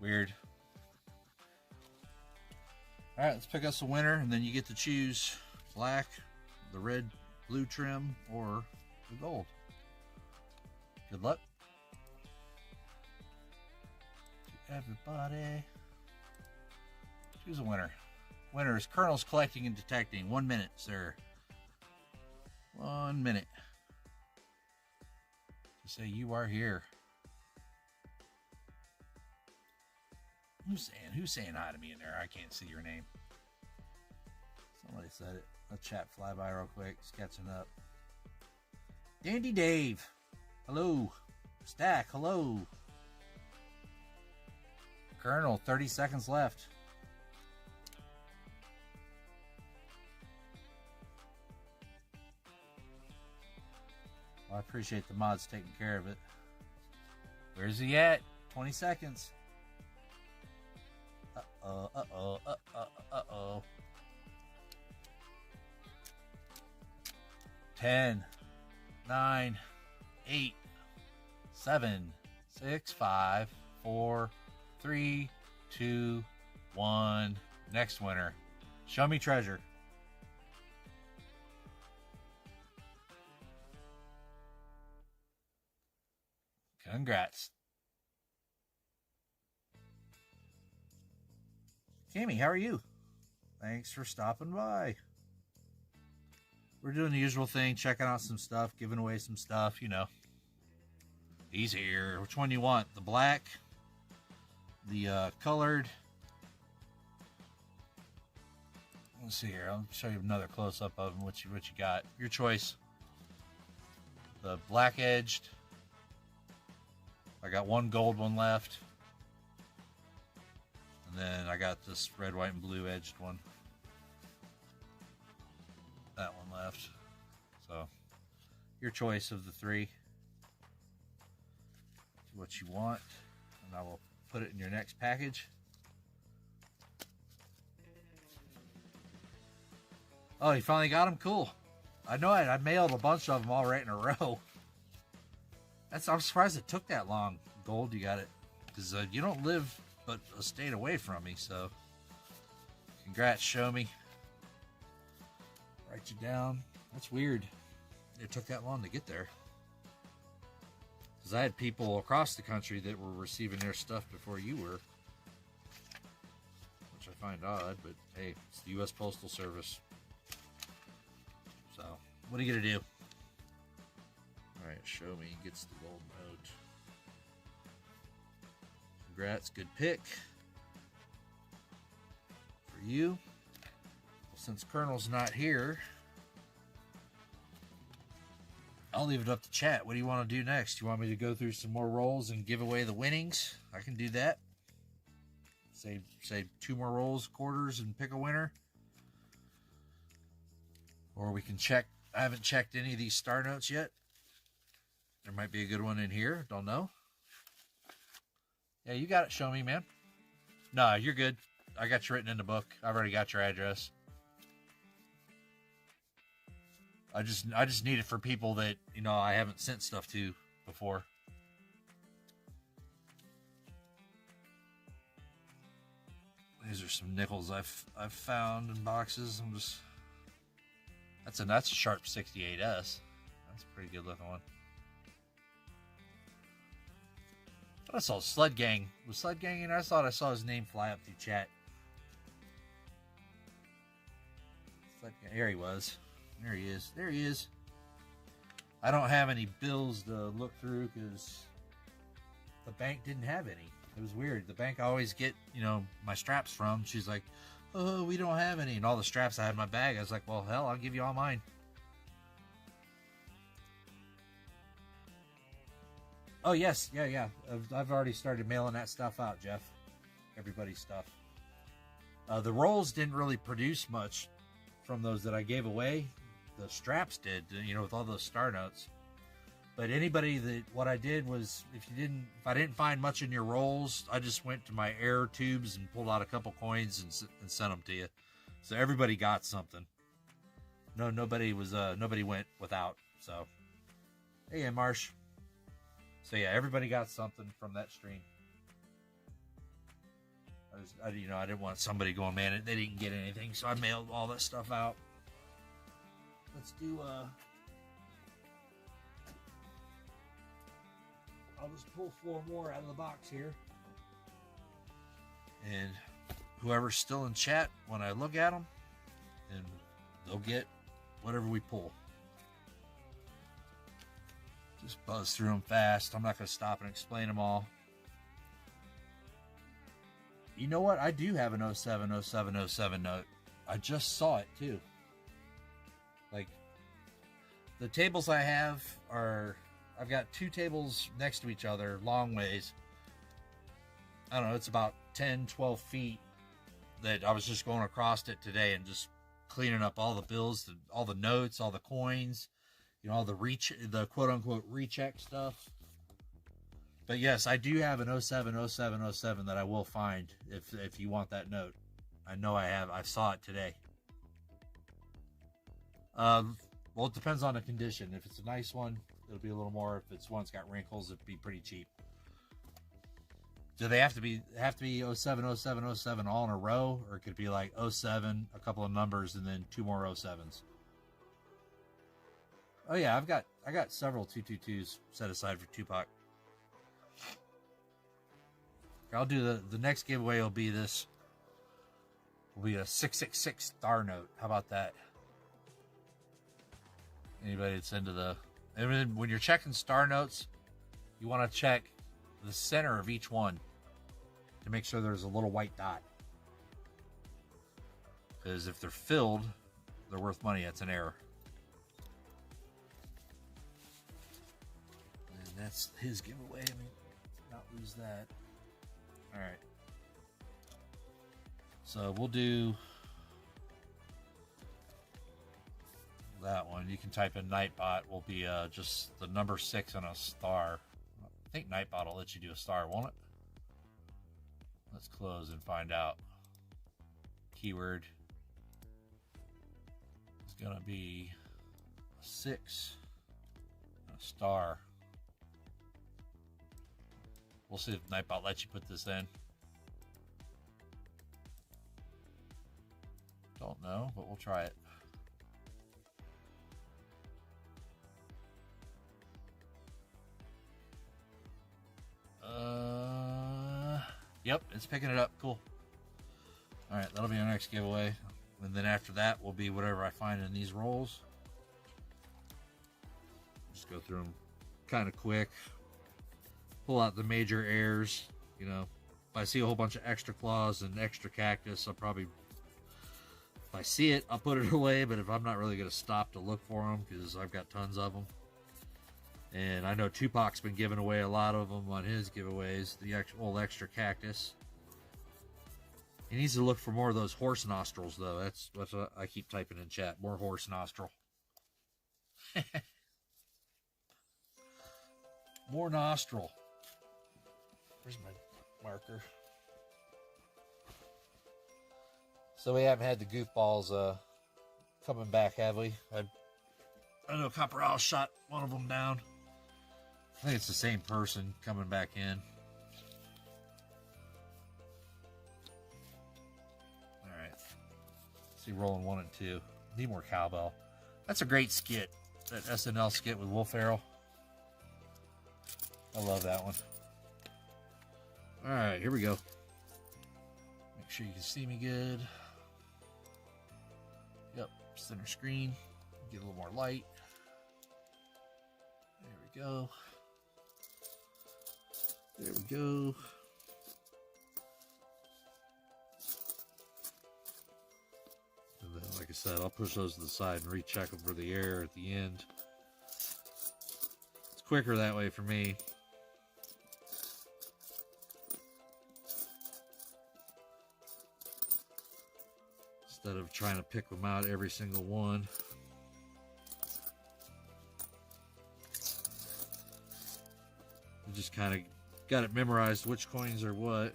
Weird. All right, let's pick us a winner, and then you get to choose black, the red, blue trim, or the gold. Good luck. Everybody. Choose a winner. Winner is Kernels Collecting and Detecting. 1 minute, sir. 1 minute. To say you are here. Who's saying hi to me in there? I can't see your name. Somebody said it. Let's chat fly by real quick. Just catching up. Dandy Dave. Hello. Stack. Hello. Colonel. 30 seconds left. Well, I appreciate the mods taking care of it. Where's he at? 20 seconds. Uh-oh. 10, 9, 8, 7, 6, 5, 4, 3, 2, 1. Next winner. Show me treasure. Congrats. Cammy, how are you? Thanks for stopping by. We're doing the usual thing, checking out some stuff, giving away some stuff, you know. He's here. Which one you want? The black? The colored? Let's see here. I'll show you another close-up of them, what you got. Your choice. The black edged. I got one gold one left. And then I got this red, white, and blue edged one. That one left. So, your choice of the three. What you want. And I will put it in your next package. Oh, you finally got them? Cool. I know I mailed a bunch of them all right in a row. I'm surprised it took that long. Gold, you got it. Because you don't live but a state away from me, so congrats, show me. Write you down. That's weird. It took that long to get there. Because I had people across the country that were receiving their stuff before you were. Which I find odd, but hey, it's the U.S. Postal Service. So, what are you going to do? Alright, show me. Gets the gold note. Congrats, good pick. For you. Well, since Colonel's not here, I'll leave it up to chat. What do you want to do next? You want me to go through some more rolls and give away the winnings? I can do that. Say 2 more rolls, quarters, and pick a winner. Or we can check. I haven't checked any of these star notes yet. There might be a good one in here. Don't know. Yeah, you got it. Show me, man. No, you're good. I got you written in the book. I've already got your address. I just need it for people that, you know, I haven't sent stuff to before. These are some nickels I've found in boxes. That's a sharp 68S. That's a pretty good looking one. But I saw Sled Gang. Was Sled Gang in? I thought I saw his name fly up through chat. Sled Gang. There he was. There he is. There he is. I don't have any bills to look through because the bank didn't have any. It was weird. The bank I always get, you know, my straps from. She's like, oh, we don't have any. And all the straps I had in my bag, I was like, well, hell, I'll give you all mine. Oh, yes. Yeah. I've already started mailing that stuff out, Jeff. Everybody's stuff. The rolls didn't really produce much from those that I gave away. The straps did, you know, with all those star notes. But anybody that, what I did was, if I didn't find much in your rolls, I just went to my air tubes and pulled out a couple coins and sent them to you. So everybody got something. Nobody went without. So, hey, Marsh. So yeah, everybody got something from that stream. I didn't want somebody going, man, they didn't get anything, so I mailed all that stuff out. Let's do, I'll just pull 4 more out of the box here. And whoever's still in chat, when I look at them, and they'll get whatever we pull. Just buzz through them fast. I'm not going to stop and explain them all. You know what? I do have an 07, 07, 07 note. I just saw it too. Like, the tables I have are, I've got 2 tables next to each other, long ways. I don't know, it's about 10, 12 feet that I was just going across it today and just cleaning up all the bills, all the notes, all the coins, you know, all the quote-unquote recheck stuff. But yes, I do have an 07, 07, 07 that I will find if you want that note. I know I have. I saw it today. Well, it depends on the condition. If it's a nice one, it'll be a little more. If it's one that's got wrinkles, it'd be pretty cheap. Do they have to be 07, 07, 07 all in a row, or it could be like 07, a couple of numbers, and then 2 more 07s? Oh yeah, I got several 222s set aside for Tupac. I'll do the next giveaway will be a 666 star note. How about that? Anybody that's into and then when you're checking star notes, you want to check the center of each one to make sure there's a little white dot. Because if they're filled, they're worth money. That's an error. And that's his giveaway. Let me not lose that. All right. So we'll do that one. You can type in Nightbot. Will be just the number 6 and a star. I think Nightbot will let you do a star, won't it? Let's close and find out. Keyword is going to be a 6 and a star. We'll see if Nightbot lets you put this in. Don't know, but we'll try it. Yep, it's picking it up. Cool. All right, that'll be our next giveaway. And then after that will be whatever I find in these rolls. Just go through them kind of quick. Pull out the major errors. You know, if I see a whole bunch of extra claws and extra cactus, I'll probably, if I see it, I'll put it away. But if I'm not really going to stop to look for them, because I've got tons of them. And I know Tupac's been giving away a lot of them on his giveaways. The old extra cactus. He needs to look for more of those horse nostrils, though. That's what I keep typing in chat. More horse nostril. More nostril. Where's my marker? So we haven't had the goofballs coming back, have we? I know Copper Owl shot one of them down. I think it's the same person coming back in. Alright. See, rolling 1 and 2. Need more cowbell. That's a great skit. That SNL skit with Will Ferrell. I love that one. All right, here we go. Make sure you can see me good. Yep, center screen. Get a little more light. There we go. There we go. And then, like I said, I'll push those to the side and recheck them for the air at the end. It's quicker that way for me. Instead of trying to pick them out every single one. I just kind of got it memorized which coins are what.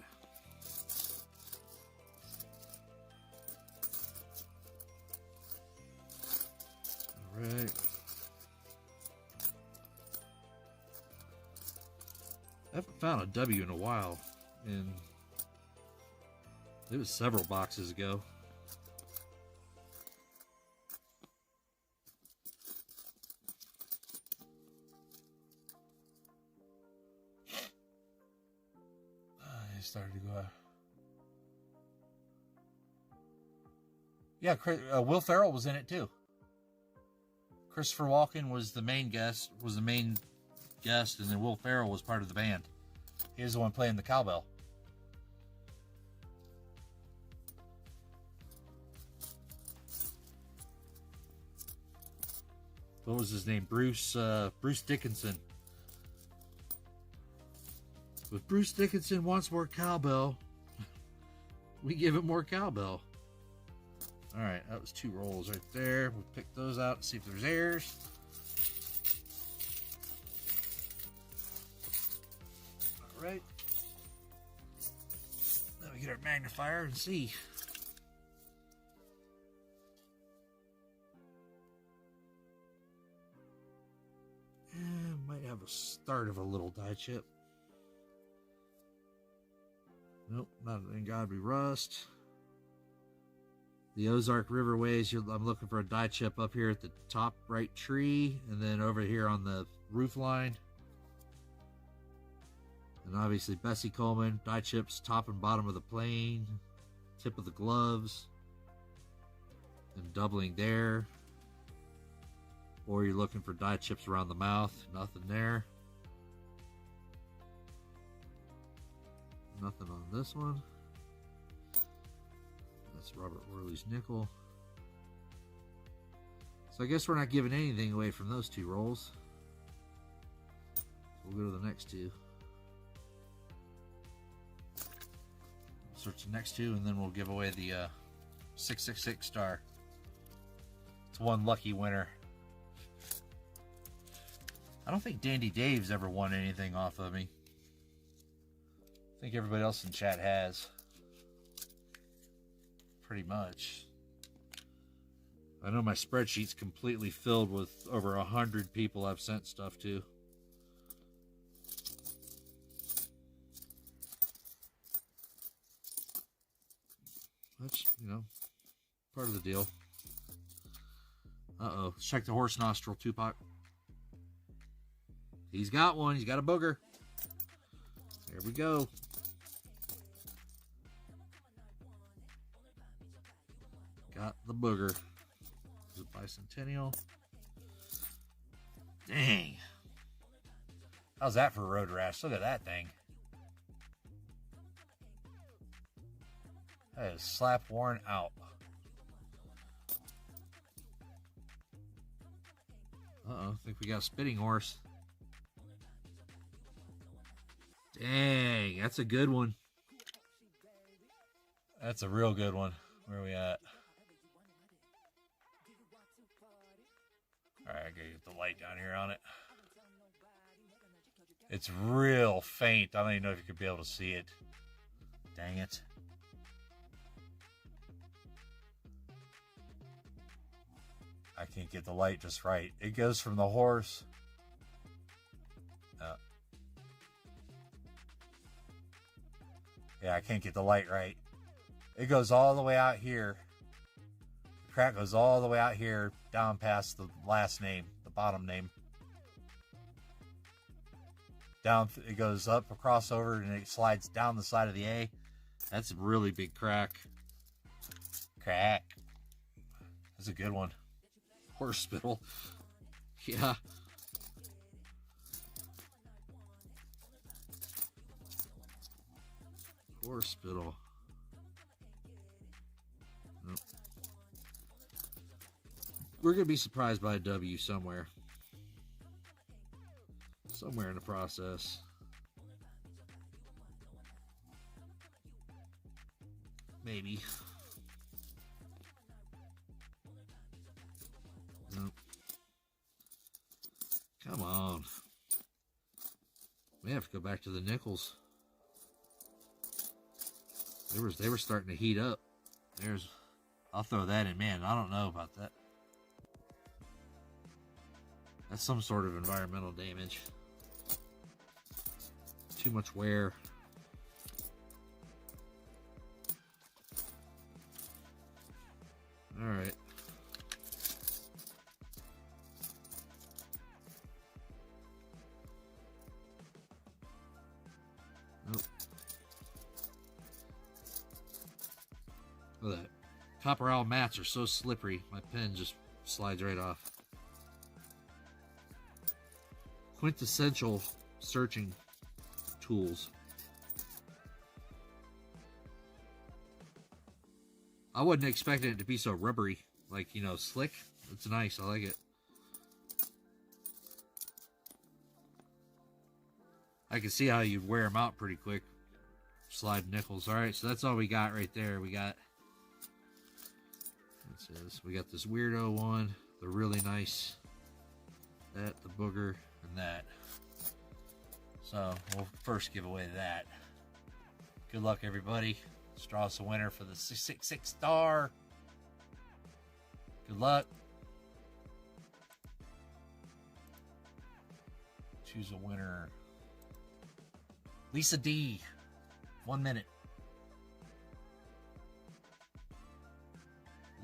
Alright. I haven't found a W in a while. And it was several boxes ago. Started to go out. Yeah, Will Ferrell was in it too. Christopher Walken was the main guest, and then Will Ferrell was part of the band. He was the one playing the cowbell. What was his name? Bruce Dickinson. If Bruce Dickinson wants more cowbell, we give him more cowbell. Alright, that was 2 rolls right there. We'll pick those out and see if there's errors. Alright. Now we get our magnifier and see. Might have a start of a little die chip. Nope, not in Godby Rust. The Ozark Riverways, I'm looking for a die chip up here at the top right tree, and then over here on the roof line. And obviously Bessie Coleman, die chips top and bottom of the plane, tip of the gloves, and doubling there. Or you're looking for die chips around the mouth, nothing there. Nothing on this one. That's Robert Worley's nickel. So I guess we're not giving anything away from those 2 rolls. We'll go to the next 2. Search the next 2, and then we'll give away the 666 star. It's one lucky winner. I don't think Dandy Dave's ever won anything off of me. I think everybody else in chat has. Pretty much. I know my spreadsheet's completely filled with over 100 people I've sent stuff to. That's, you know, part of the deal. Uh-oh. Let's check the horse nostril, Tupac. He's got one. He's got a booger. There we go. Got the booger. Is it bicentennial? Dang. How's that for a road rash? Look at that thing. That is slap worn out. Uh-oh. I think we got a spitting horse. Dang. That's a good one. That's a real good one. Where are we at? Alright, I gotta get the light down here on it. It's real faint. I don't even know if you could be able to see it. Dang it. I can't get the light just right. It goes from the horse. Yeah, I can't get the light right. It goes all the way out here. The crack goes all the way out here, down past the last name, the bottom name. down, it goes up a crossover and it slides down the side of the A. That's a really big crack. Crack. That's a good one. Horse spittle. Yeah. Horse spittle. Nope. We're going to be surprised by a W somewhere. Somewhere in the process. Maybe. Nope. Come on. We have to go back to the nickels. They were starting to heat up. I'll throw that in. Man, I don't know about that. That's some sort of environmental damage. Too much wear. All right. Nope. Look at that. Copper owl mats are so slippery. My pen just slides right off. Quintessential searching tools. I wasn't expecting it to be so rubbery, like, you know, slick. It's nice. I like it. I can see how you'd wear them out pretty quick. Slide nickels. All right, so that's all we got right there. We got, what's this? We got this weirdo one, the really nice, that, the booger, and that. So we'll first give away that. Good luck, everybody. Let's draw us a winner for the 666 star. Good luck. Choose a winner. Lisa D. 1 minute.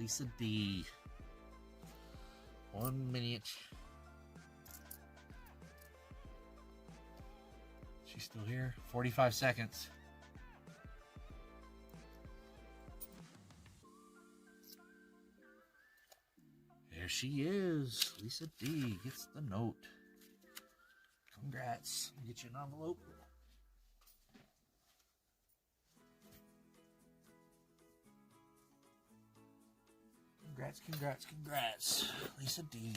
Lisa D. 1 minute. She's still here. 45 seconds. There she is. Lisa D gets the note. Congrats. Get you an envelope. Congrats, congrats, congrats. Lisa D.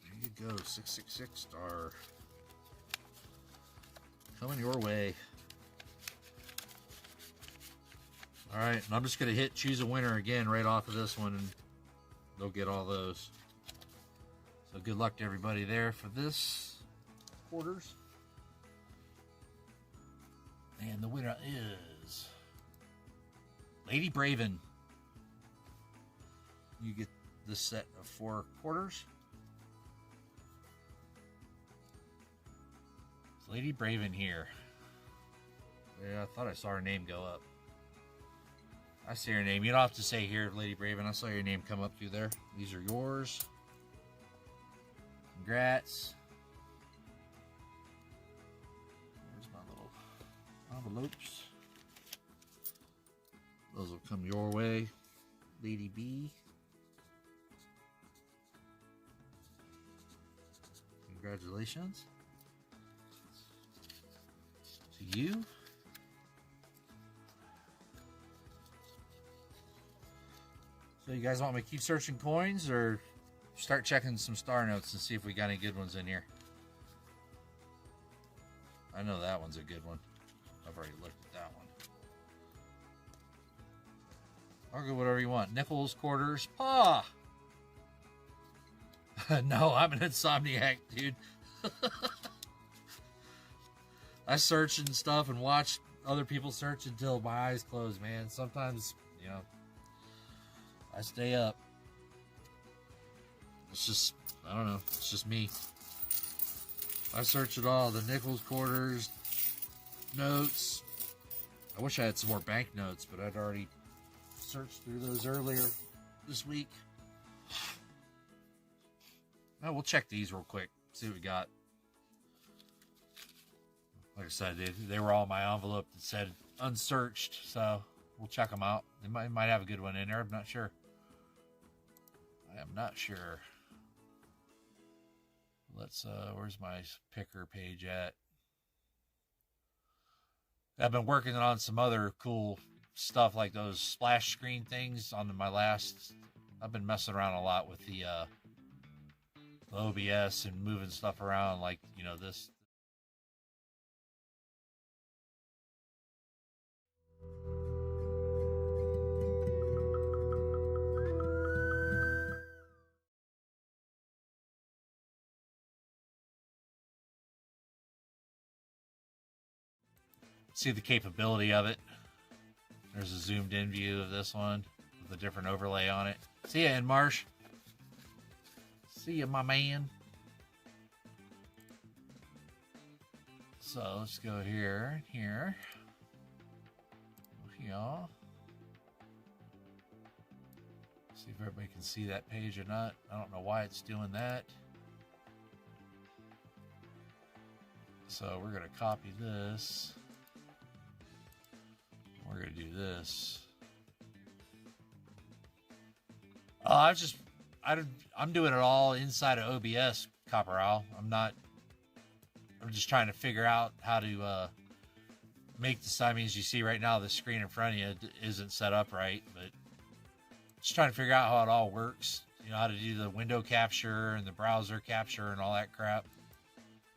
There you go. 666 star. Coming your way. Alright, and I'm just going to hit choose a winner again right off of this one, and they'll get all those. So good luck to everybody there for this quarters. And the winner is Lady Braven. You get this set of 4 quarters. It's Lady Braven here. Yeah, I thought I saw her name go up. I see her name. You don't have to say here, Lady Braven. I saw your name come up through there. These are yours. Congrats. There's my little envelopes. Those will come your way, Lady B. Congratulations to you. So you guys want me to keep searching coins or start checking some star notes and see if we got any good ones in here? I know that one's a good one. I've already looked at that one. I'll go whatever you want. Nickels, quarters, paw. No, I'm an insomniac, dude. I search and stuff and watch other people search until my eyes close, man. Sometimes, you know, I stay up. It's just, I don't know. It's just me. I search it all. The nickels, quarters, notes. I wish I had some more bank notes, but I'd already searched through those earlier. this week. Now we'll check these real quick, see what we got. Like I said, they were all in my envelope that said unsearched, so we'll check them out. They might have a good one in there. I'm not sure. I am not sure. Let's, where's my picker page at? I've been working on some other cool stuff like those splash screen things on my last. I've been messing around a lot with the OBS and moving stuff around, like, you know, this. See the capability of it. There's a zoomed in view of this one with a different overlay on it. See ya, in Marsh. See ya, my man. So let's go here, here. See if everybody can see that page or not. I don't know why it's doing that. So we're going to copy this. We're going to do this. I'm doing it all inside of OBS, Copper Owl. I'm just trying to figure out how to make the, I mean, as you see right now, the screen in front of you isn't set up right, but just trying to figure out how it all works. You know, how to do the window capture and the browser capture and all that crap.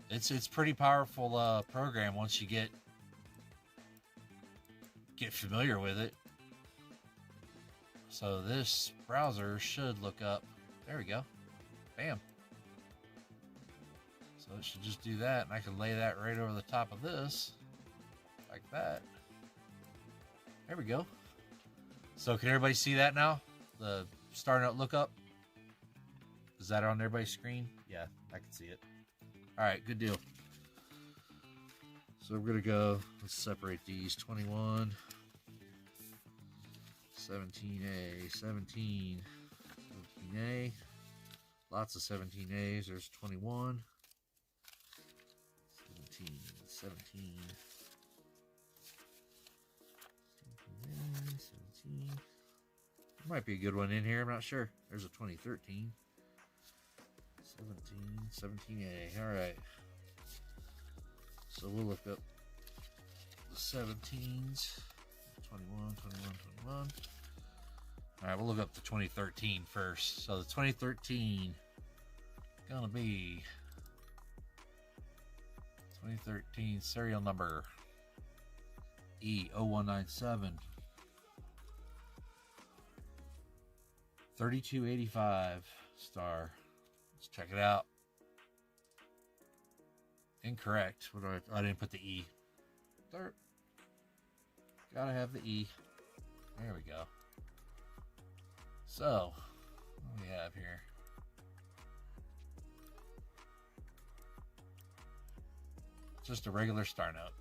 It's pretty powerful program once you get familiar with it. So this browser should look up. There we go. Bam. So it should just do that, and I can lay that right over the top of this, like that. There we go. So can everybody see that now? The starting out lookup? Is that on everybody's screen? Yeah, I can see it. All right, good deal. So we're gonna go, let's separate these. 21, 17A, 17, 17A. Lots of 17As. There's 21, 17, 17. 17. There might be a good one in here. I'm not sure. There's a 2013. 17A. All right. So we'll look up the 17s. 21. All right, we'll look up the 2013 first. So the 2013 gonna be 2013 serial number E0197 3285 star. Let's check it out. Incorrect. What do I didn't put the E. Gotta have the E. There we go. So, what do we have here? Just a regular star note.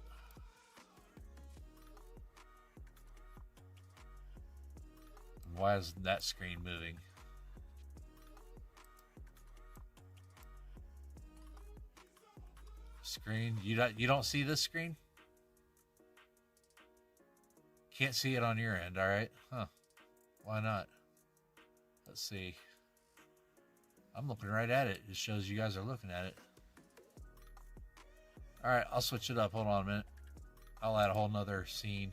Why is that screen moving? Screen, you don't see this screen? Can't see it on your end, all right? Huh? Why not? Let's see. I'm looking right at it. It shows you guys are looking at it. All right, I'll switch it up. Hold on a minute. I'll add a whole nother scene.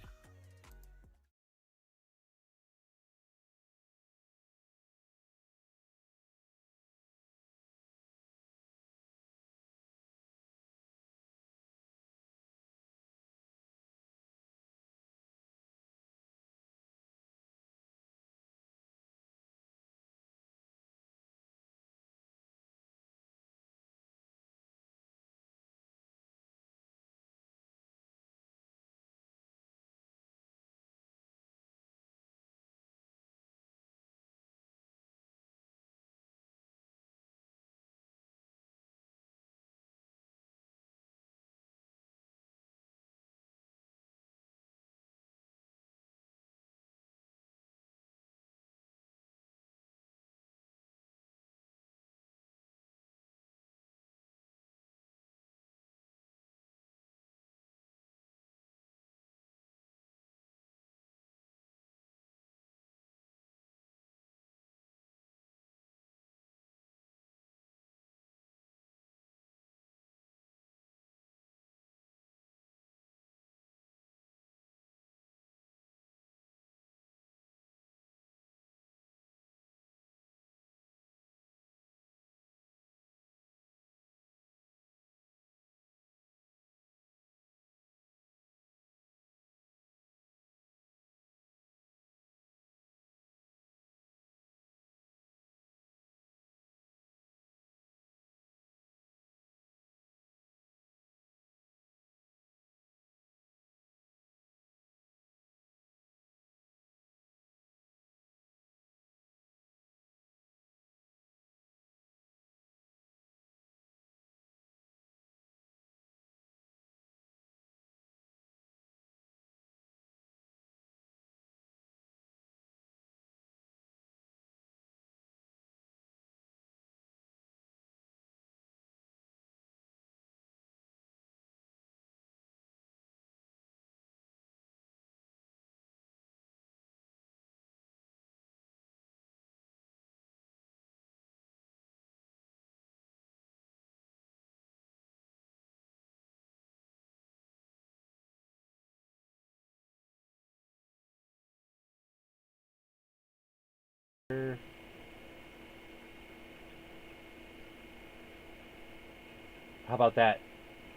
How about that?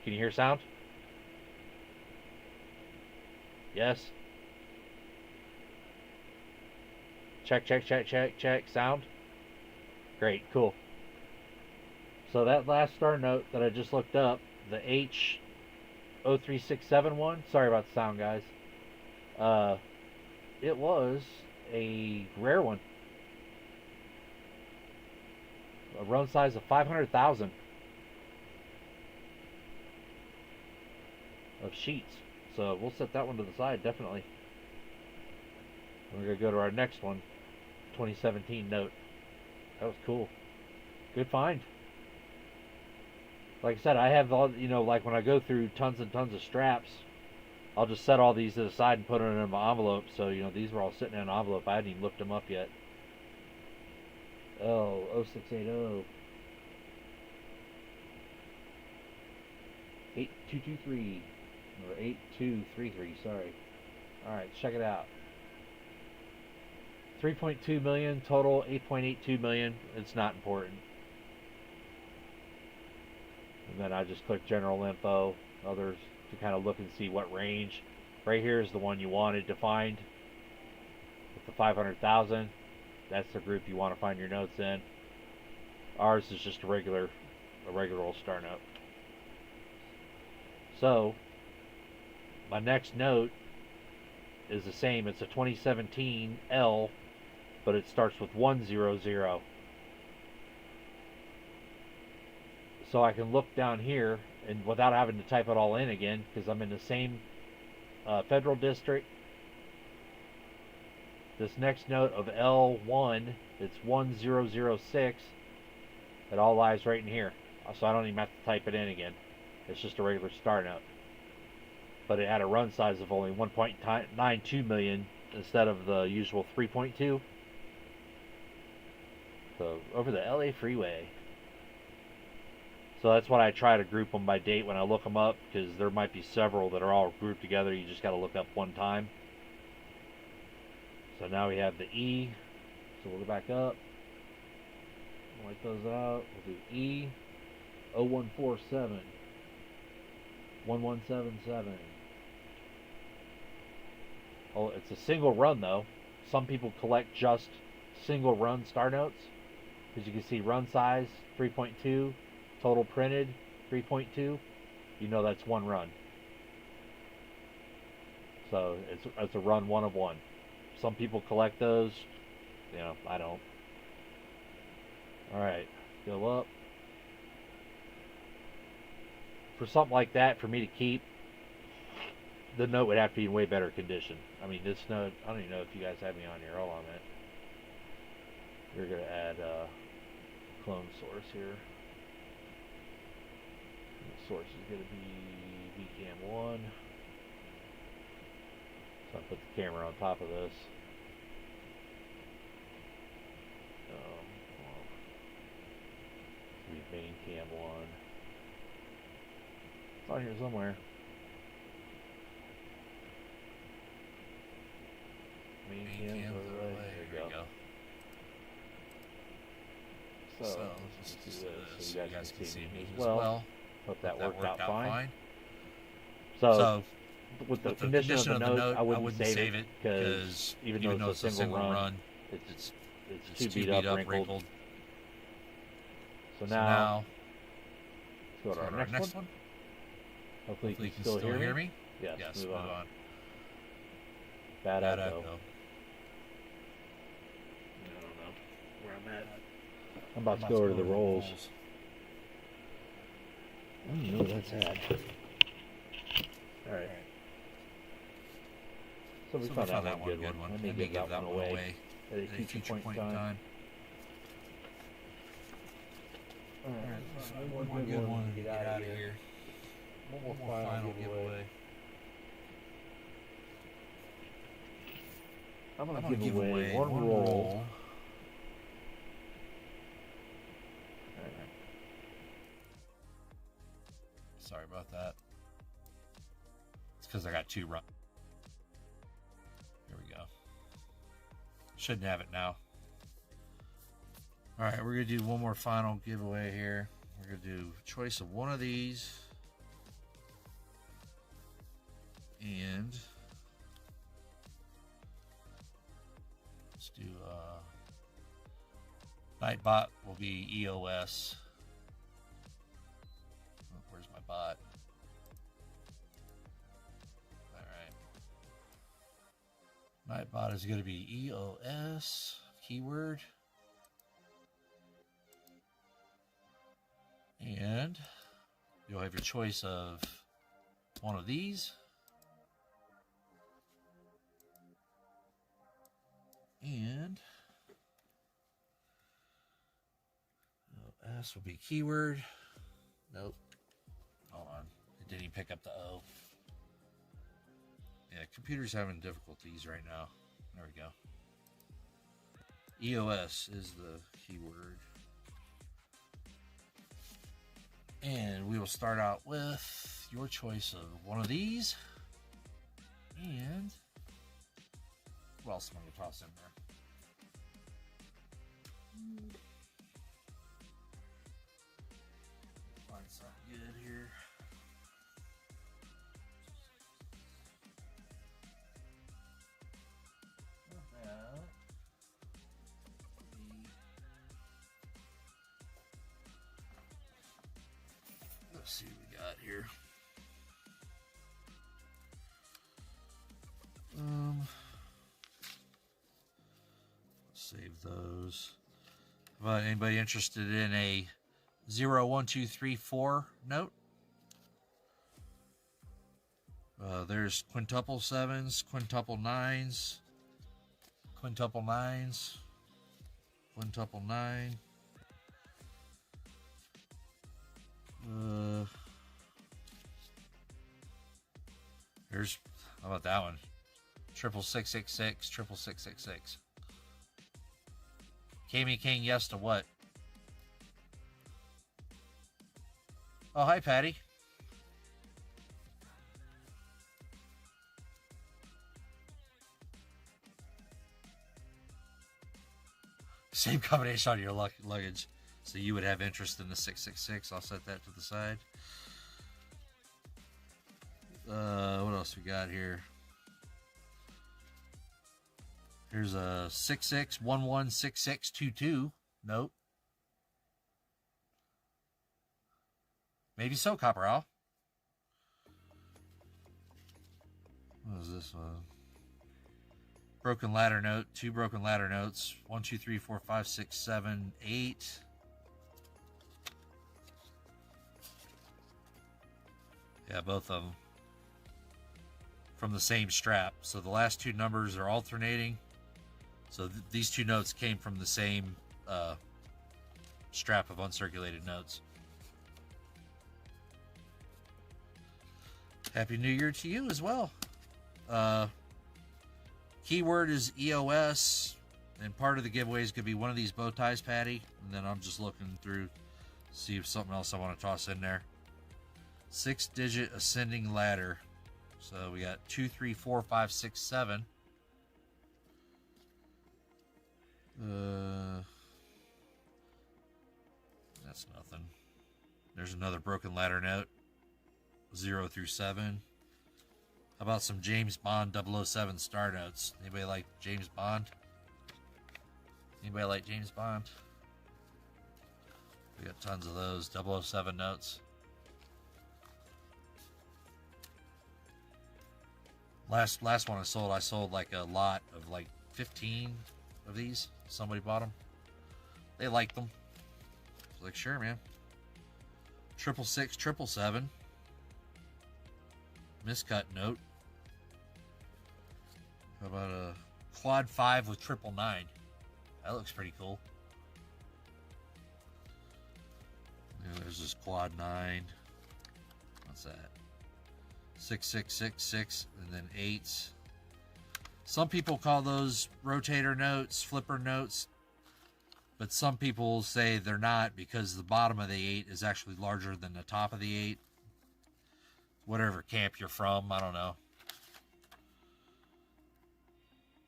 Can you hear sound? Yes. Check, check, check, check, check. Sound? Great, cool. So that last star note that I just looked up, the H03671, sorry about the sound, guys. It was a rare one. A run size of 500,000 of sheets. So we'll set that one to the side, definitely. We're going to go to our next one, 2017 note. That was cool. Good find. Like I said, I have all, you know, like when I go through tons and tons of straps, I'll just set all these to the side and put them in my envelope. So, you know, these were all sitting in an envelope. I hadn't even looked them up yet. Oh, 0680. 8223. Or 8233, sorry. Alright, check it out. 3.2 million total, 8.82 million. It's not important. And then I just click general info, others, to kind of look and see what range. Right here is the one you wanted to find with the 500,000. That's the group you want to find your notes in. Ours is just a regular old star note. So my next note is the same. It's a 2017 L, but it starts with 100. So I can look down here and without having to type it all in again, because I'm in the same federal district. This next note of L1, it's 1006. It all lies right in here. So I don't even have to type it in again. It's just a regular star note. But it had a run size of only 1.92 million instead of the usual 3.2. So over the LA freeway. So that's why I try to group them by date when I look them up, because there might be several that are all grouped together. You just got to look up one time. So now we have the E. So we'll go back up. Wipe those out. We'll do E 0147 1177. Oh, it's a single run though. Some people collect just single run star notes. As you can see, run size 3.2, total printed 3.2. You know that's one run. So it's a run one of one. Some people collect those. You know, I don't. Alright, go up. For something like that, for me to keep, the note would have to be in way better condition. I mean, this note, I don't even know if you guys have me on here. Hold on a minute. We're going to add clone source here. The source is going to be VCam1. So I'll put the camera on top of this. Main cam 1. It's on here somewhere. Main cam overlay. There you go. So let's do this so you guys can see me as well. Hope that worked out fine. So with the condition of the note, I wouldn't save it because even though it's a single run, it's too beat up, wrinkled. So now let's go to our next one. Hopefully you can still hear me. Yes, move on. Bad echo. I don't know where I'm at. I'm about to go over to the rolls. I don't know where that's at. Alright. So we found that one good one. Let me give that one away at a future point in time. Alright, one good one to get out of here. One more final giveaway. I'm going to give away one roll. Right. Sorry about that. It's because I got two runs. Here we go. Shouldn't have it now. All right, we're going to do one more final giveaway here. We're going to do choice of one of these. And let's do Nightbot will be EOS. Oh, where's my bot? All right. Nightbot is going to be EOS keyword. And you'll have your choice of one of these. And S will be keyword. Nope. Hold on. It didn't even pick up the O. Yeah, computer's having difficulties right now. There we go. EOS is the keyword. And we will start out with your choice of one of these. And what else am I going to toss in there? Find something good here. Let's see what we got here. Save those. How about anybody interested in a 0, 1, 2, 3, 4 note? There's quintuple sevens, quintuple nines, quintuple nines, quintuple nine. Here's, how about that one? 66666, 66666. Kami King, yes to what? Oh, hi, Patty. Same combination on your luggage. So you would have interest in the 666. I'll set that to the side. What else we got here? Here's a 66116622 note. Maybe so, Copper Owl. What is this one? Broken ladder note. 2 broken ladder notes. 1, 2, 3, 4, 5, 6, 7, 8. Yeah, both of them. From the same strap. So the last 2 numbers are alternating. So these 2 notes came from the same strap of uncirculated notes. Happy New Year to you as well. Keyword is EOS, and part of the giveaway is going to be one of these bow ties, Patty. And then I'm just looking through, see if something else I want to toss in there. 6-digit ascending ladder. So we got 2, 3, 4, 5, 6, 7. That's nothing. There's another broken ladder note. 0 through 7. How about some James Bond 007 star notes? Anybody like James Bond? Anybody like James Bond? We got tons of those 007 notes. Last one I sold like a lot of like 15 of these. Somebody bought them. They liked them. I was like, sure, man. 666, 777. Miscut note. How about a quad 5 with 999? That looks pretty cool. Yeah, there's this quad 9. What's that? 6666 and then 8s. Some people call those rotator notes, flipper notes, but some people say they're not because the bottom of the 8 is actually larger than the top of the 8. Whatever camp you're from, I don't know.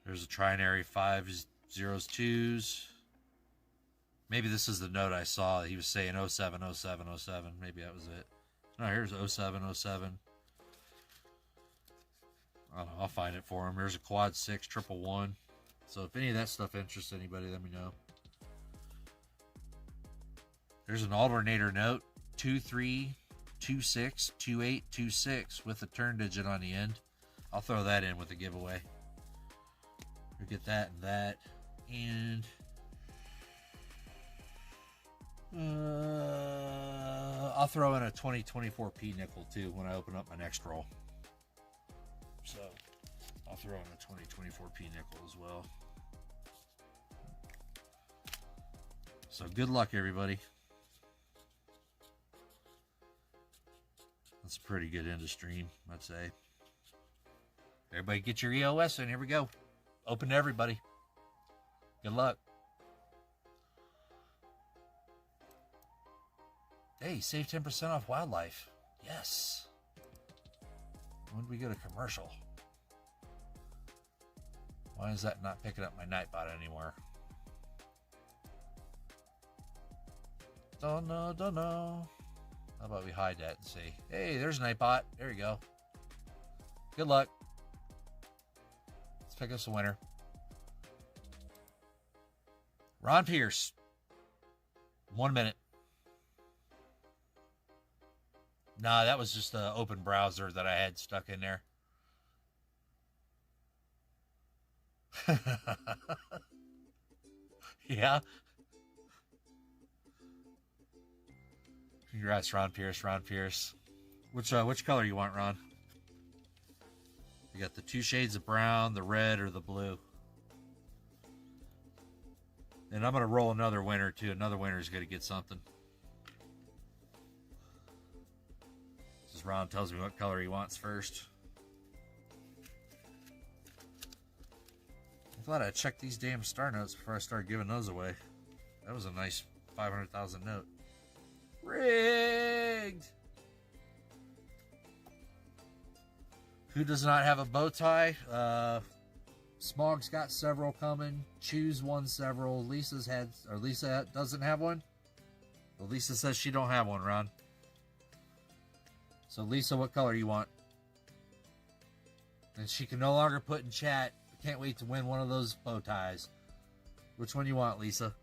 There's a trinary 5s, 0s, 2s. Maybe this is the note I saw. He was saying 07, 07, 07. Maybe that was it. No, here's 07, 07. I don't know. I'll find it for him. There's a quad 6, 111. So if any of that stuff interests anybody, let me know. There's an alternator note, 23262826 with a turn digit on the end. I'll throw that in with a giveaway. We'll get that and that. And I'll throw in a 2024p nickel too when I open up my next roll. So I'll throw in a 2024p nickel as well. So good luck, everybody. That's a pretty good end of stream, I'd say. Everybody get your EOS in. Here we go. Open to everybody. Good luck. Hey, save 10% off wildlife. Yes. When did we go to commercial? Why is that not picking up my Nightbot anymore? Don't know, don't know. How about we hide that and see? Hey, there's Nightbot. There you go. Good luck. Let's pick us a winner. Ron Pierce. 1 minute. Nah, that was just the open browser that I had stuck in there. Yeah. Congrats, Ron Pierce. Ron Pierce. Which color you want, Ron? You got the 2 shades of brown, the red, or the blue. And I'm going to roll another winner, too. Another winner is going to get something. This is Ron tells me what color he wants first. I thought I'd check these damn star notes before I start giving those away. That was a nice 500,000 note. Rigged! Who does not have a bow tie? Smog's got several coming. Choose won several. Lisa's had, or Lisa doesn't have one. Well, Lisa says she don't have one, Ron. So Lisa, what color you want? And she can no longer put in chat. I can't wait to win one of those bow ties. Which one you want, Lisa?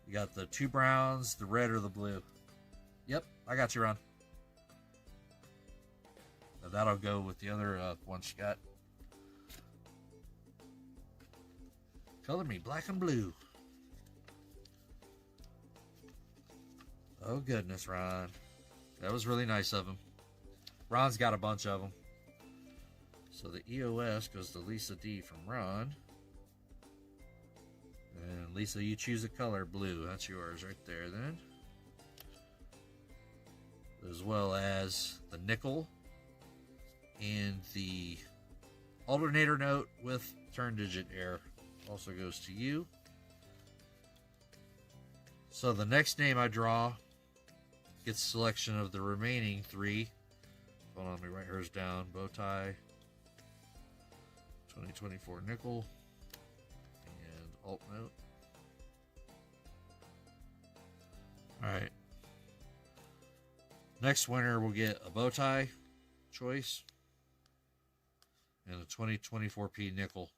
You got the 2 browns, the red, or the blue. Yep, I got you, Ron. Now that'll go with the other one she got. Color me black and blue. Oh, goodness, Ron. That was really nice of him. Ron's got a bunch of them. So the EOS goes to Lisa D from Ron. And Lisa, you choose a color, blue. That's yours right there then. As well as the nickel and the alternator note with turn digit error. Also goes to you. So the next name I draw gets selection of the remaining 3. Hold on, let me write hers down. Bow tie, 2024 nickel, and alt note. Alright. Next winner will get a bow tie choice and a 2024p nickel.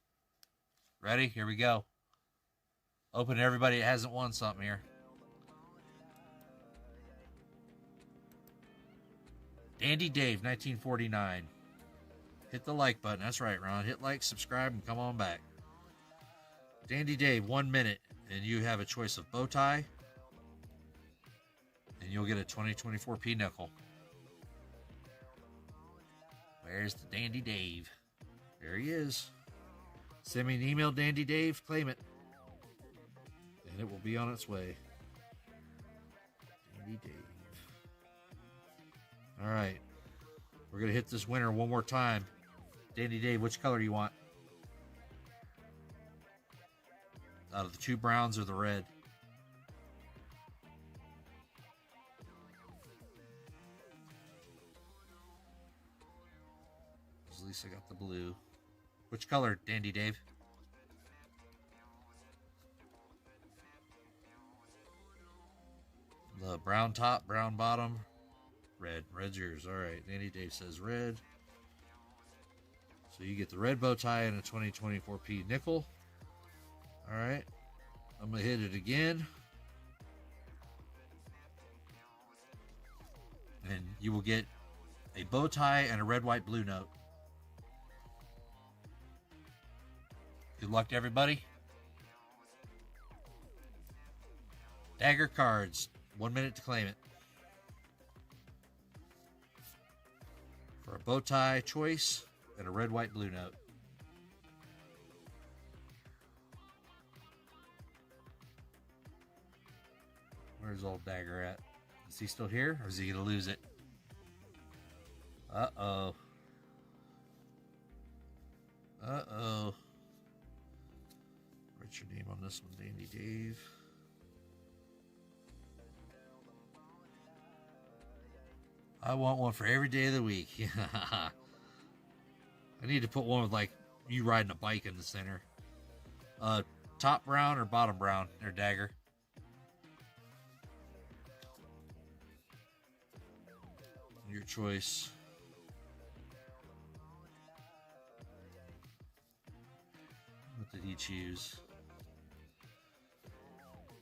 Ready? Here we go. Open to everybody that hasn't won something here. Dandy Dave, 1949. Hit the like button. That's right, Ron. Hit like, subscribe, and come on back. Dandy Dave, 1 minute, and you have a choice of bow tie, and you'll get a 2024p nickel. Where's the Dandy Dave? There he is. Send me an email, Dandy Dave. Claim it. And it will be on its way. Dandy Dave. All right. We're going to hit this winner one more time. Dandy Dave, which color do you want? Out of the 2 browns or the red? At least I got the blue. Which color, Dandy Dave? The brown top, brown bottom, red. Red's yours. All right. Dandy Dave says red. So you get the red bow tie and a 2024P nickel. All right. I'm going to hit it again. And you will get a bow tie and a red, white, blue note. Good luck to everybody. Dagger cards. 1 minute to claim it. For a bow tie choice and a red, white, blue note. Where's old Dagger at? Is he still here, or is he going to lose it? Uh-oh. Uh-oh. What's your name on this one, Dandy Dave? I want one for every day of the week. I need to put one with, like, you riding a bike in the center. Top brown or bottom brown? There, Dagger. Your choice. What did he choose?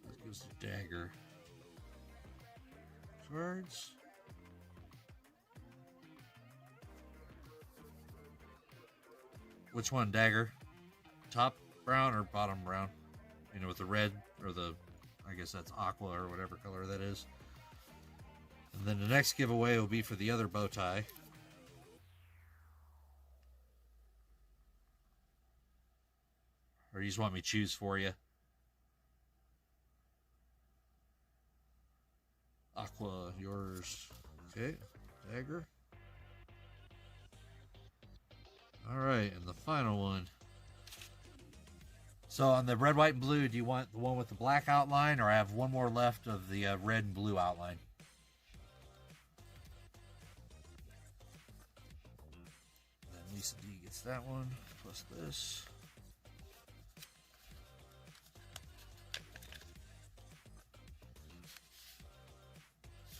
That goes to Dagger. Cards. Which one, Dagger? Top brown or bottom brown? You know, with the red or the, I guess that's aqua or whatever color that is. And then the next giveaway will be for the other bow tie. Or you just want me to choose for you? Aqua, yours. Okay, Dagger. Alright, and the final one. So on the red, white, and blue, do you want the one with the black outline, or I have one more left of the red and blue outline? Then Lisa D gets that one, plus this.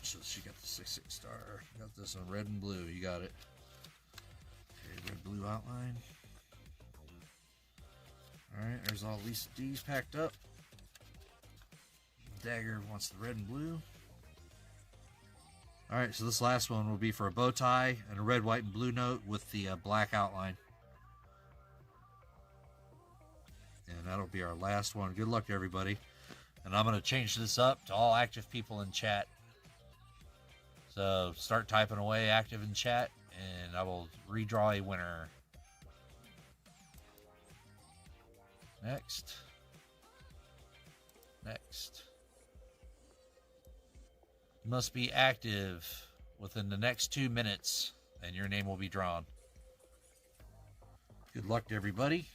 So she got the 6/6 star. Got this on red and blue. You got it. Okay, red, blue outline. Alright, there's all Lisa D's packed up. Dagger wants the red and blue. Alright, so this last one will be for a bow tie and a red, white, and blue note with the black outline. And that'll be our last one. Good luck to everybody. And I'm going to change this up to all active people in chat. So start typing away active in chat, and I will redraw a winner. Next. Next. You must be active within the next 2 minutes, and your name will be drawn. Good luck to everybody.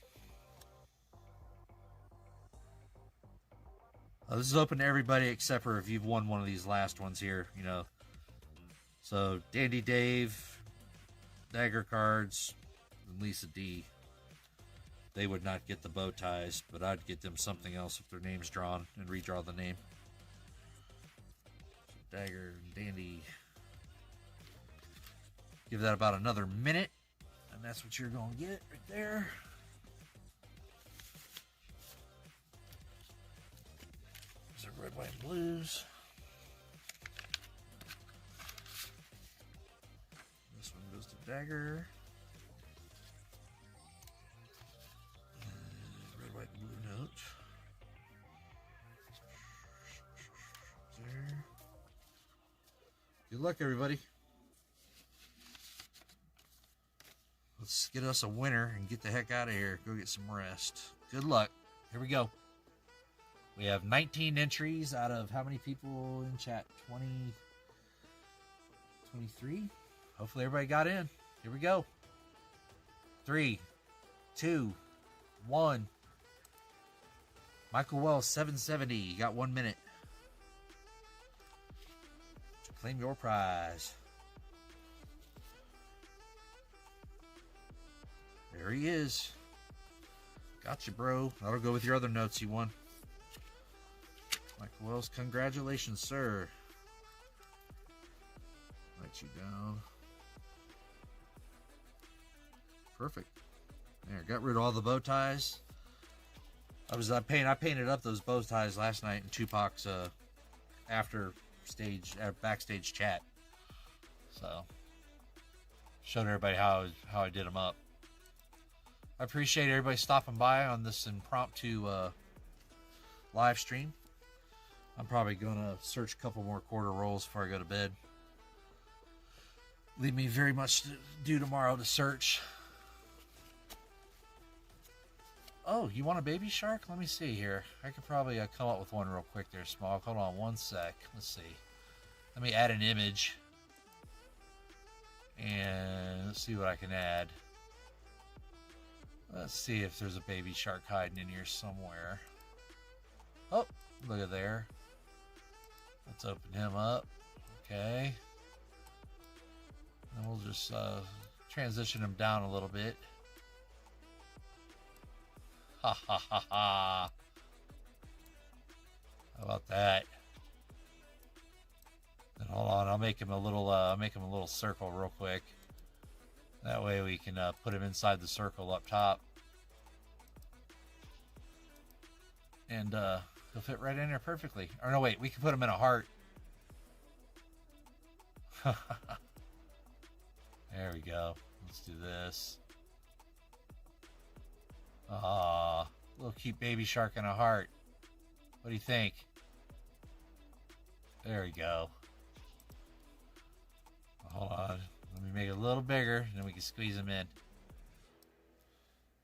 This is open to everybody except for if you've won one of these last ones here, you know. So, Dandy Dave, Dagger cards, and Lisa D. They would not get the bow ties, but I'd get them something else if their name's drawn and redraw the name. So Dagger and Dandy. Give that about another minute, and that's what you're going to get right there. There's a red, white, and blues. This one goes to Dagger. White and blue note. There. Good luck, everybody. Let's get us a winner and get the heck out of here. Go get some rest. Good luck. Here we go. We have 19 entries out of how many people in chat? 20, 23? Hopefully everybody got in. Here we go. 3, 2, 1. Michael Wells, 770. You got 1 minute to claim your prize. There he is. Gotcha, bro. That'll go with your other notes you won. Michael Wells, congratulations, sir. Get you down. Perfect. There, got rid of all the bow ties. I painted up those bow ties last night in Tupac's backstage chat. So showed everybody how I did them up. I appreciate everybody stopping by on this impromptu live stream. I'm probably gonna search a couple more quarter rolls before I go to bed. Leave me very much to do tomorrow to search. Oh, you want a baby shark? Let me see here. I could probably come up with one real quick there, Smog. Hold on one sec. Let's see. Let me add an image. And let's see what I can add. Let's see if there's a baby shark hiding in here somewhere. Oh, look at there. Let's open him up. Okay. And we'll just transition him down a little bit. Ha ha ha ha. How about that? And hold on, I'll make him a little circle real quick. That way we can put him inside the circle up top. And he'll fit right in there perfectly. Or no, wait, we can put him in a heart. There we go. Let's do this. Ah, little cute baby shark in a heart. What do you think? There we go. Hold on. Let me make it a little bigger, and then we can squeeze him in.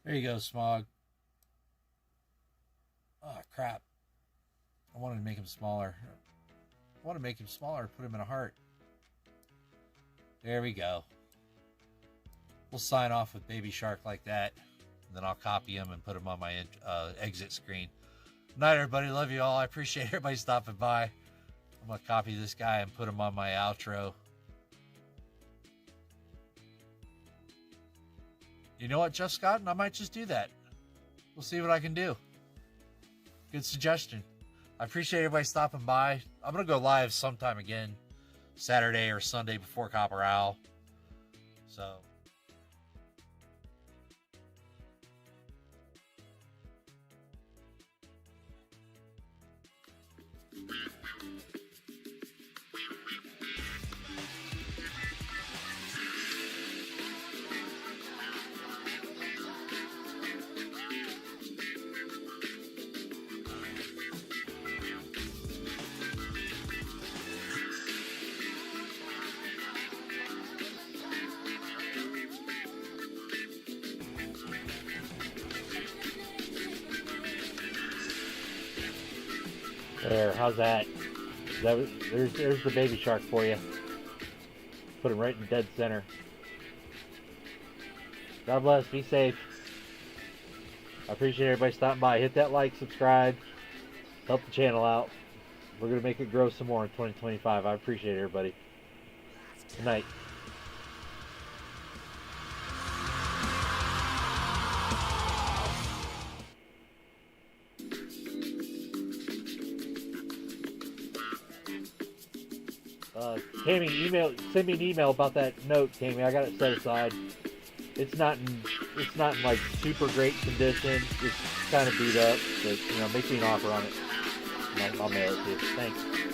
There you go, Smog. Oh, crap. I wanted to make him smaller. I want to make him smaller, put him in a heart. There we go. We'll sign off with Baby Shark like that. And then I'll copy him and put him on my exit screen. Good night, everybody. Love you all. I appreciate everybody stopping by. I'm going to copy this guy and put him on my outro. You know what, Jeff Scott? I might just do that. We'll see what I can do. Good suggestion. I appreciate everybody stopping by. I'm going to go live sometime again, Saturday or Sunday before Copper Owl. So... There, how's that? There's the baby shark for you. Put him right in dead center. God bless, be safe. I appreciate everybody stopping by. Hit that like, subscribe, help the channel out. We're going to make it grow some more in 2025. I appreciate everybody. Good night. Tammy, send me an email about that note, Tammy. I got it set aside. It's not in like super great condition. It's kind of beat up, but make me an offer on it. I'll mail it to you. Thanks.